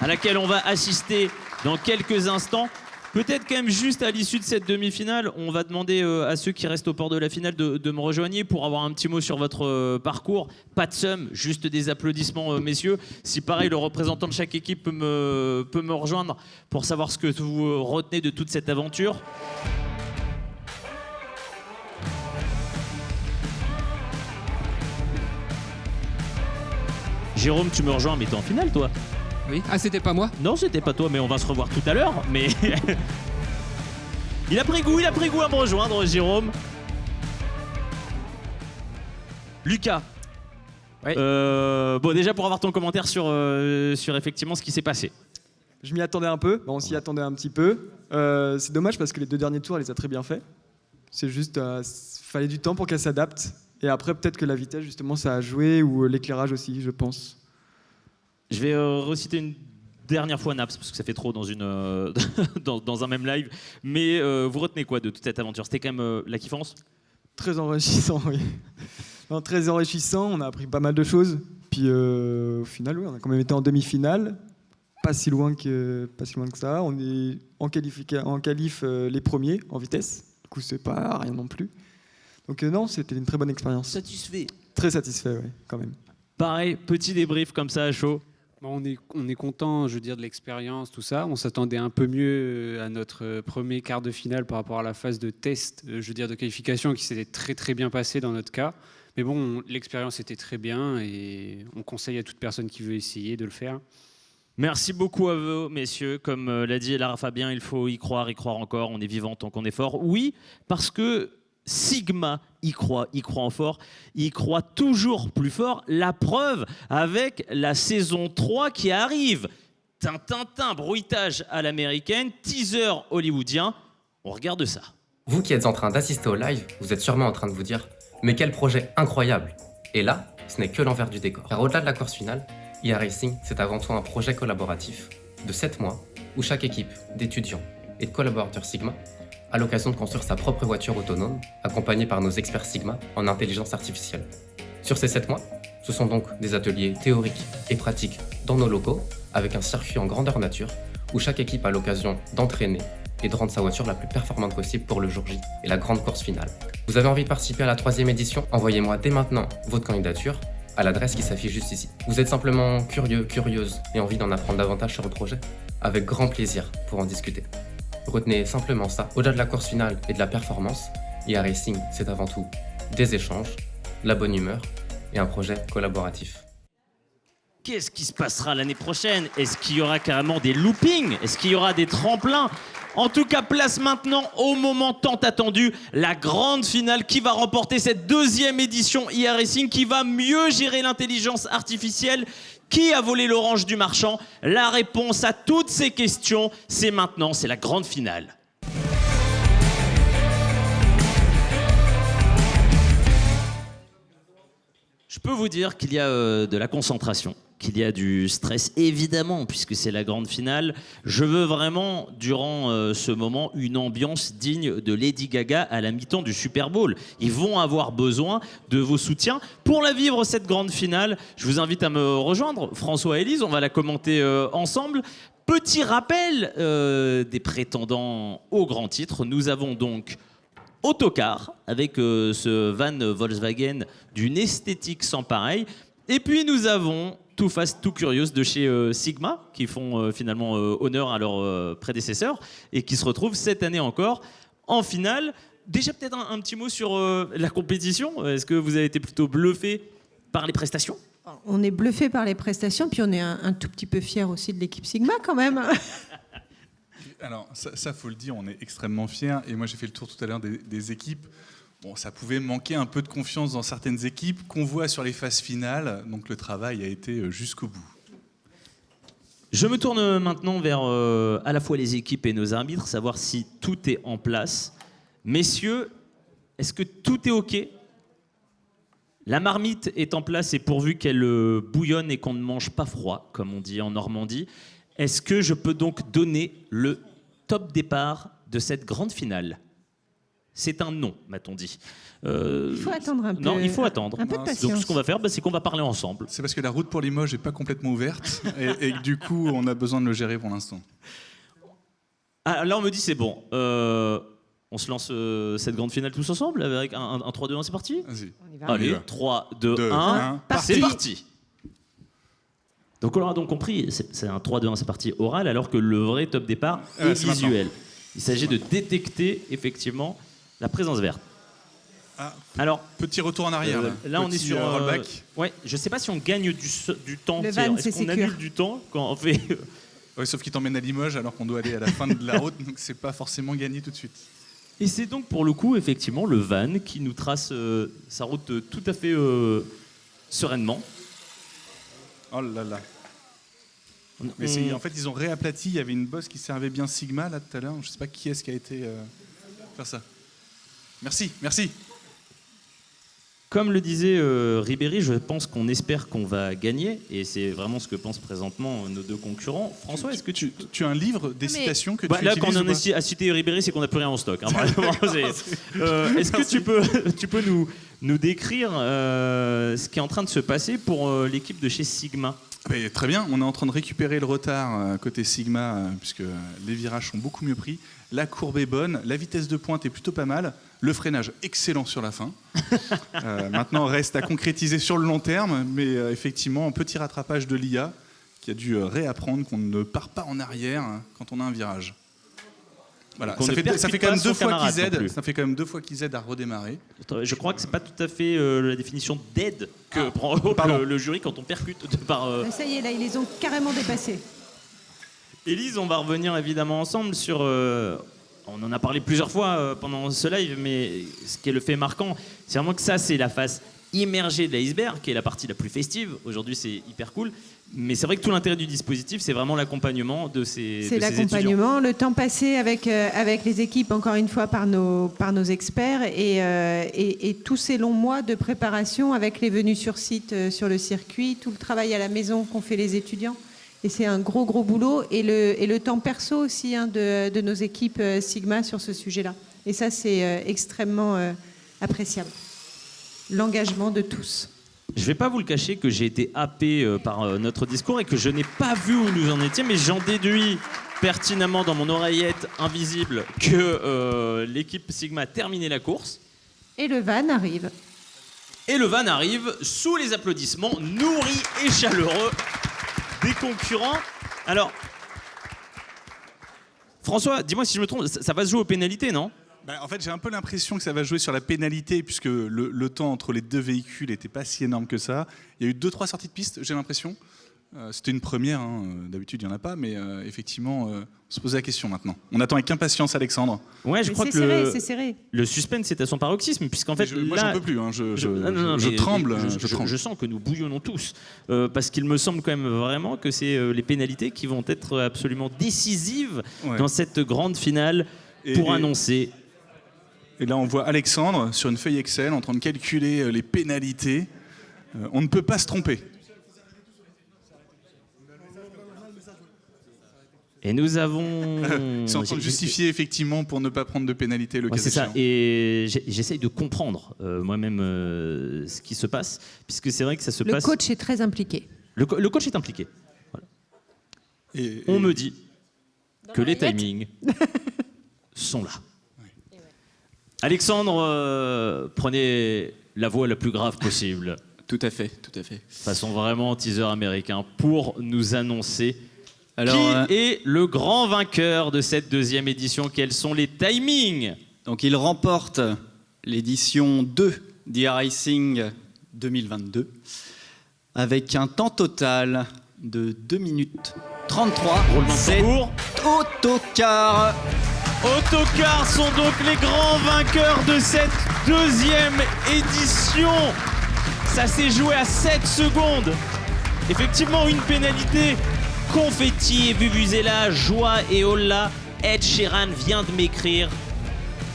à laquelle on va assister dans quelques instants. Peut-être quand même juste à l'issue de cette demi-finale, on va demander à ceux qui restent au port de la finale de me rejoindre pour avoir un petit mot sur votre parcours. Pas de somme, juste des applaudissements, messieurs. Si pareil, le représentant de chaque équipe peut me rejoindre pour savoir ce que vous retenez de toute cette aventure. Jérôme, tu me rejoins, mais t'es en finale, toi? Oui. Ah, c'était pas moi? Non, c'était pas toi, mais on va se revoir tout à l'heure. Mais il a pris goût à me rejoindre, Jérôme. Lucas. Ouais. Bon, déjà pour avoir ton commentaire sur effectivement ce qui s'est passé. Je m'y attendais un peu, on s'y attendait un petit peu. C'est dommage parce que les 2 derniers tours, elle les a très bien fait. C'est juste, fallait du temps pour qu'elle s'adapte. Et après, peut-être que la vitesse, justement, ça a joué, ou l'éclairage aussi, je pense. Je vais reciter une dernière fois Naps, parce que ça fait trop dans un même live. Mais vous retenez quoi de toute cette aventure? C'était quand même la kiffance? Très enrichissant, oui. Non, très enrichissant, on a appris pas mal de choses. Puis au final, oui, on a quand même été en demi-finale. Pas si loin que ça. On est en qualif les premiers en vitesse. Du coup, c'est pas rien non plus. Donc non, c'était une très bonne expérience. Satisfait? Très satisfait, oui, quand même. Pareil, petit débrief comme ça à chaud. On est content, je veux dire, de l'expérience, tout ça. On s'attendait un peu mieux à notre premier quart de finale par rapport à la phase de test, je veux dire, de qualification qui s'était très très bien passée dans notre cas. Mais bon, l'expérience était très bien et on conseille à toute personne qui veut essayer de le faire. Merci beaucoup à vous, messieurs. Comme l'a dit Lara Fabien, il faut y croire encore. On est vivant tant qu'on est fort. Oui, parce que Sigma y croit en fort, y croit toujours plus fort. La preuve avec la saison 3 qui arrive. Tintintin, bruitage à l'américaine, teaser hollywoodien. On regarde ça. Vous qui êtes en train d'assister au live, vous êtes sûrement en train de vous dire « Mais quel projet incroyable !» Et là, ce n'est que l'envers du décor. Car au-delà de la course finale, iRacing, c'est avant tout un projet collaboratif de 7 mois où chaque équipe d'étudiants et de collaborateurs Sigma a l'occasion de construire sa propre voiture autonome, accompagnée par nos experts Sigma en intelligence artificielle. Sur ces 7 mois, ce sont donc des ateliers théoriques et pratiques dans nos locaux, avec un circuit en grandeur nature, où chaque équipe a l'occasion d'entraîner et de rendre sa voiture la plus performante possible pour le jour J et la grande course finale. Vous avez envie de participer à la 3e édition? Envoyez-moi dès maintenant votre candidature à l'adresse qui s'affiche juste ici. Vous êtes simplement curieux, curieuse et envie d'en apprendre davantage sur le projet? Avec grand plaisir pour en discuter. Retenez simplement ça, au-delà de la course finale et de la performance, iRacing, c'est avant tout des échanges, la bonne humeur et un projet collaboratif. Qu'est-ce qui se passera l'année prochaine? Est-ce qu'il y aura carrément des loopings? Est-ce qu'il y aura des tremplins? En tout cas, place maintenant au moment tant attendu, la grande finale qui va remporter cette 2e édition iRacing, qui va mieux gérer l'intelligence artificielle. Qui a volé l'orange du marchand? La réponse à toutes ces questions, c'est maintenant, c'est la grande finale. Je peux vous dire qu'il y a de la concentration, qu'il y a du stress, évidemment, puisque c'est la grande finale. Je veux vraiment, durant ce moment, une ambiance digne de Lady Gaga à la mi-temps du Super Bowl. Ils vont avoir besoin de vos soutiens. Pour la vivre, cette grande finale, je vous invite à me rejoindre. François et Élise, on va la commenter ensemble. Petit rappel des prétendants au grand titre. Nous avons donc Autocar, avec ce van Volkswagen d'une esthétique sans pareil. Et puis nous avons Too Fast, Too Curious de chez Sigma, qui font finalement honneur à leurs prédécesseurs et qui se retrouvent cette année encore en finale. Déjà peut-être un petit mot sur la compétition. Est-ce que vous avez été plutôt bluffé par les prestations? On est bluffé par les prestations, puis on est un tout petit peu fiers aussi de l'équipe Sigma quand même. Alors, ça, faut le dire, on est extrêmement fiers. Et moi, j'ai fait le tour tout à l'heure des équipes. Bon, ça pouvait manquer un peu de confiance dans certaines équipes qu'on voit sur les phases finales. Donc, le travail a été jusqu'au bout. Je me tourne maintenant vers à la fois les équipes et nos arbitres, savoir si tout est en place. Messieurs, est-ce que tout est OK? La marmite est en place et pourvu qu'elle bouillonne et qu'on ne mange pas froid, comme on dit en Normandie, est-ce que je peux donc donner le top départ de cette grande finale? C'est un non, m'a-t-on dit. Il faut attendre un peu. Non, il faut attendre. Un peu de patience. Donc ce qu'on va faire, c'est qu'on va parler ensemble. C'est parce que la route pour Limoges n'est pas complètement ouverte et que du coup, on a besoin de le gérer pour l'instant. Ah, là, on me dit c'est bon. On se lance cette grande finale tous ensemble avec un 3-2-1, c'est parti? Vas-y. Allez, 3, 2, 1, c'est parti. Donc on l'aura donc compris, c'est un 3-2-1, c'est parti oral, alors que le vrai top départ est visuel. Il s'agit de détecter effectivement la présence verte. Alors, petit retour en arrière. Là, on est sur rollback. Ouais, je sais pas si on gagne du temps. Le van, Est-ce qu'on annule du temps quand on fait Ouais, sauf qu'il t'emmène à Limoges alors qu'on doit aller à la fin de la route, donc c'est pas forcément gagné tout de suite. Et c'est donc pour le coup effectivement le van qui nous trace sa route tout à fait sereinement. Oh là là. Mais en fait, ils ont réaplati. Il y avait une bosse qui servait bien Sigma là tout à l'heure. Je sais pas qui est-ce qui a été faire ça. Merci, merci. Comme le disait Ribéry, je pense qu'on espère qu'on va gagner, et c'est vraiment ce que pensent présentement nos deux concurrents. François, est-ce que tu as un livre des citations que tu là, utilises? Là, quand on a cité Ribéry, c'est qu'on n'a plus rien en stock. Hein, est-ce que tu peux nous décrire ce qui est en train de se passer pour l'équipe de chez Sigma? Très bien, on est en train de récupérer le retard côté Sigma, puisque les virages sont beaucoup mieux pris. La courbe est bonne, la vitesse de pointe est plutôt pas mal, le freinage excellent sur la fin. Maintenant, reste à concrétiser sur le long terme, mais effectivement, un petit rattrapage de l'IA qui a dû réapprendre qu'on ne part pas en arrière quand on a un virage. Voilà. Ça fait quand même 2 fois qu'ils aident. Ça fait quand même 2 fois qu'ils aident à redémarrer. Je crois que c'est pas tout à fait la définition d'aide que prend le jury quand on percute par. Ça y est, là, ils les ont carrément dépassés. Élise, on va revenir évidemment ensemble sur. On en a parlé plusieurs fois pendant ce live, mais ce qui est le fait marquant, c'est vraiment que ça, c'est la face immergée de l'iceberg, qui est la partie la plus festive. Aujourd'hui, c'est hyper cool. Mais c'est vrai que tout l'intérêt du dispositif, c'est vraiment l'accompagnement de ces étudiants. C'est l'accompagnement, le temps passé avec les équipes, encore une fois, par nos experts, et tous ces longs mois de préparation avec les venues sur site sur le circuit, tout le travail à la maison qu'ont fait les étudiants. Et c'est un gros boulot. Et le temps perso aussi de nos équipes Sigma sur ce sujet-là. Et ça, c'est extrêmement appréciable. L'engagement de tous. Je ne vais pas vous le cacher que j'ai été happé par notre discours et que je n'ai pas vu où nous en étions, mais j'en déduis pertinemment dans mon oreillette invisible que l'équipe Sigma a terminé la course. Et le van arrive. Et le van arrive sous les applaudissements nourris et chaleureux des concurrents. Alors, François, dis-moi si je me trompe, ça va se jouer aux pénalités, non ? En fait, j'ai un peu l'impression que ça va jouer sur la pénalité, puisque le temps entre les deux véhicules n'était pas si énorme que ça. Il y a eu 2-3 sorties de piste, j'ai l'impression. C'était une première, hein. D'habitude il n'y en a pas, mais effectivement, on se pose la question maintenant. On attend avec impatience Alexandre. Ouais, je crois que c'est serré. Le suspense est à son paroxysme, puisqu'en fait, moi j'en peux plus, hein. Je tremble. Je sens que nous bouillonnons tous, parce qu'il me semble quand même vraiment que c'est les pénalités qui vont être absolument décisives dans cette grande finale pour annoncer. Et là, on voit Alexandre sur une feuille Excel en train de calculer les pénalités. On ne peut pas se tromper. Et nous avons... Ils sont en train de justifier effectivement pour ne pas prendre de pénalité le cas c'est ça. échéant. Et j'essaye de comprendre moi-même ce qui se passe, puisque c'est vrai que ça se passe... Le coach est très impliqué. Le coach est impliqué. Voilà. On me dit que les timings sont là. Alexandre, prenez la voix la plus grave possible. Tout à fait, tout à fait. Façon vraiment teaser américain pour nous annoncer qui est le grand vainqueur de cette deuxième édition. Quels sont les timings? Donc il remporte l'édition 2 d'e-Racing 2022 avec un temps total de 2 minutes 33. C'est Autocar. Autocar sont donc les grands vainqueurs de cette deuxième édition. Ça s'est joué à 7 secondes. Effectivement, une pénalité. Confetti et Vuvuzela, joie et holla. Ed Sheeran vient de m'écrire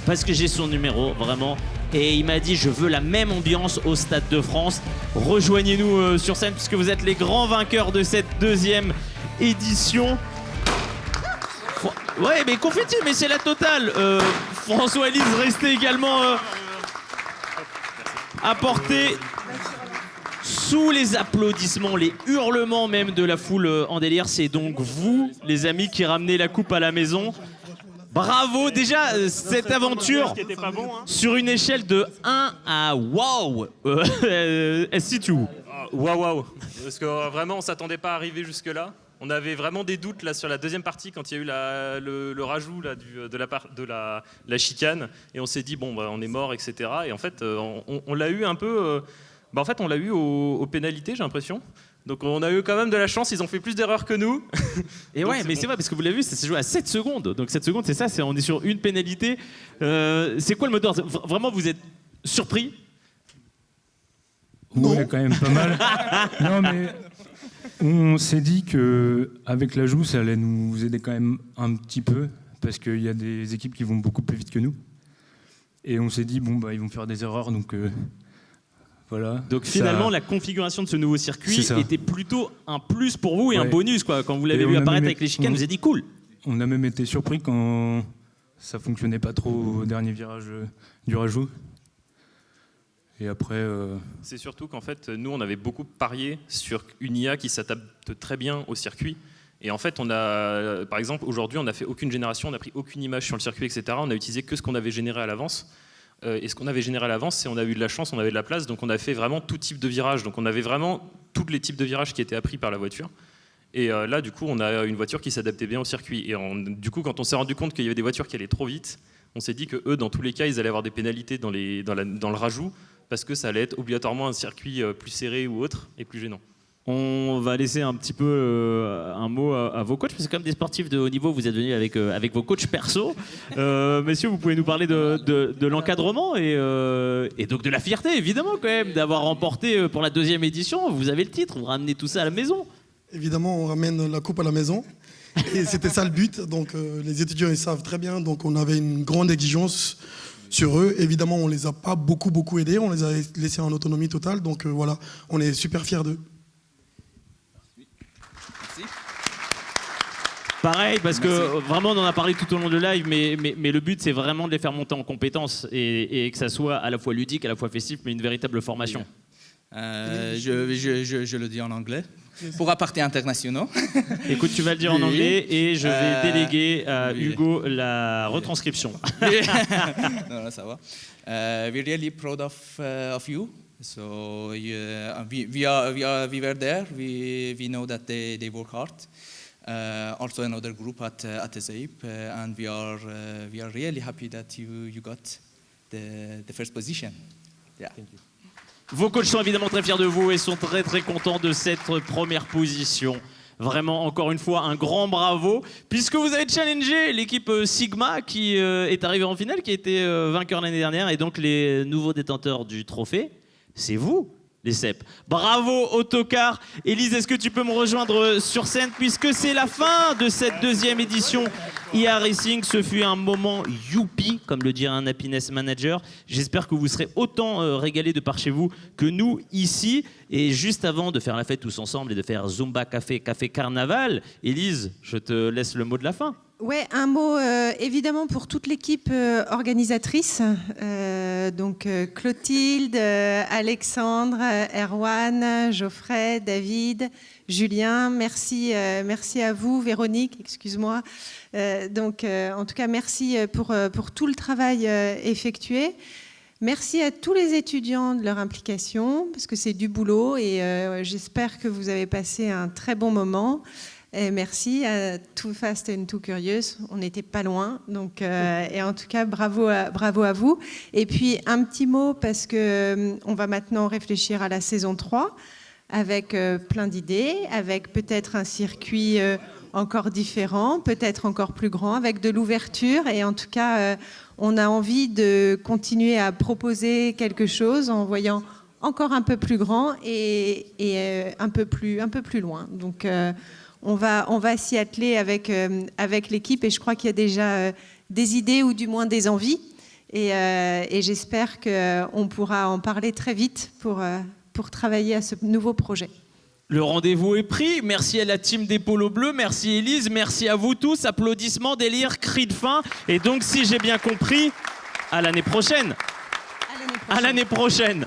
parce que j'ai son numéro, vraiment. et il m'a dit je veux la même ambiance au Stade de France. Rejoignez-nous sur scène puisque vous êtes les grands vainqueurs de cette deuxième édition. Ouais, mais confetti, mais c'est la totale. François-Élise, restez également à portée. Sous les applaudissements, les hurlements même de la foule en délire, c'est donc vous, les amis, qui ramenez la coupe à la maison. Bravo, déjà, cette aventure, sur une échelle de 1 à wow, elle se situe où? Waouh, parce que vraiment, on s'attendait pas à arriver jusque-là. On avait vraiment des doutes là, sur la deuxième partie quand il y a eu le rajout là, de la chicane. Et on s'est dit, bon, bah, on est mort, etc. Et en fait, on l'a eu un peu... en fait, on l'a eu aux pénalités, j'ai l'impression. Donc on a eu quand même de la chance, ils ont fait plus d'erreurs que nous. Et ouais, mais c'est vrai, parce que vous l'avez vu, ça s'est joué à 7 secondes. Donc 7 secondes, c'est ça, on est sur une pénalité. C'est quoi le moteur? Vraiment, vous êtes surpris? Ouais, quand même pas mal. Non, mais on s'est dit qu'avec l'ajout, ça allait nous aider quand même un petit peu, parce qu'il y a des équipes qui vont beaucoup plus vite que nous. Et on s'est dit, bon, bah, ils vont faire des erreurs, donc... Voilà. Donc finalement, la configuration de ce nouveau circuit était plutôt un plus pour vous et un bonus, quoi. Quand vous l'avez vu apparaître avec les chicanes, vous avez dit cool. On a même été surpris quand ça fonctionnait pas trop au dernier virage du rajout. Et après... C'est surtout qu'en fait, nous, on avait beaucoup parié sur une IA qui s'adapte très bien au circuit. Et en fait, par exemple, aujourd'hui, on n'a fait aucune génération, on n'a pris aucune image sur le circuit, etc. On a utilisé que ce qu'on avait généré à l'avance. Et ce qu'on avait généré à l'avance, c'est qu'on a eu de la chance, on avait de la place, donc on a fait vraiment tout type de virage. Donc on avait vraiment tous les types de virages qui étaient appris par la voiture. Et là, du coup, on a une voiture qui s'adaptait bien au circuit. Et du coup, quand on s'est rendu compte qu'il y avait des voitures qui allaient trop vite, on s'est dit que eux, dans tous les cas, ils allaient avoir des pénalités dans le rajout, parce que ça allait être obligatoirement un circuit plus serré ou autre, et plus gênant. On va laisser un petit peu un mot à vos coachs, parce que comme des sportifs de haut niveau, vous êtes venus avec vos coachs perso. Messieurs, vous pouvez nous parler de l'encadrement et donc de la fierté, évidemment, quand même, d'avoir remporté pour la deuxième édition. Vous avez le titre, vous ramenez tout ça à la maison. Évidemment, on ramène la coupe à la maison. Et c'était ça le but. Donc les étudiants, ils savent très bien. Donc on avait une grande exigence sur eux. Évidemment, on les a pas beaucoup aidés. On les a laissés en autonomie totale. Donc voilà, on est super fiers d'eux. Pareil, parce que vraiment, on en a parlé tout au long de live, mais le but, c'est vraiment de les faire monter en compétences et que ça soit à la fois ludique, à la fois festif, mais une véritable formation. Je le dis en anglais, pour parties internationaux. Écoute, tu vas le dire en anglais et je vais déléguer à Hugo la retranscription. Non, ça va. We're really proud of you. So we were there. We know that they work hard. Also another group at the ZAIP, and we are really happy that you got the first position. Yeah. Thank you. Vos coachs sont évidemment très fiers de vous et sont très très contents de cette première position. Vraiment, encore une fois, un grand bravo, puisque vous avez challengé l'équipe Sigma qui est arrivée en finale, qui a été vainqueur l'année dernière, et donc les nouveaux détenteurs du trophée, c'est vous, les CEP. Bravo Autocar. Élise, est-ce que tu peux me rejoindre sur scène, puisque c'est la fin de cette deuxième édition IA Racing. Ce fut un moment youpi, comme le dirait un happiness manager. J'espère que vous serez autant régalés de par chez vous que nous ici. Et juste avant de faire la fête tous ensemble et de faire Zumba Café Carnaval, Élise, je te laisse le mot de la fin. Ouais, un mot évidemment pour toute l'équipe organisatrice, donc Clotilde, Alexandre, Erwan, Geoffrey, David, Julien, merci à vous, Véronique, excuse-moi. En tout cas, merci pour tout le travail effectué. Merci à tous les étudiants de leur implication, parce que c'est du boulot et j'espère que vous avez passé un très bon moment. Et merci à Too Fast and Too Curious, on n'était pas loin, donc, et en tout cas bravo à vous. Et puis un petit mot, parce qu'on va maintenant réfléchir à la saison 3, avec plein d'idées, avec peut-être un circuit encore différent, peut-être encore plus grand, avec de l'ouverture, et en tout cas on a envie de continuer à proposer quelque chose en voyant encore un peu plus grand et un peu plus loin. Donc on va s'y atteler avec l'équipe, et je crois qu'il y a déjà des idées ou du moins des envies. Et j'espère qu'on pourra en parler très vite pour travailler à ce nouveau projet. Le rendez-vous est pris. Merci à la team des Polos Bleus. Merci Élise. Merci à vous tous. Applaudissements, délire, cris de fin. Et donc, si j'ai bien compris, à l'année prochaine. À l'année prochaine.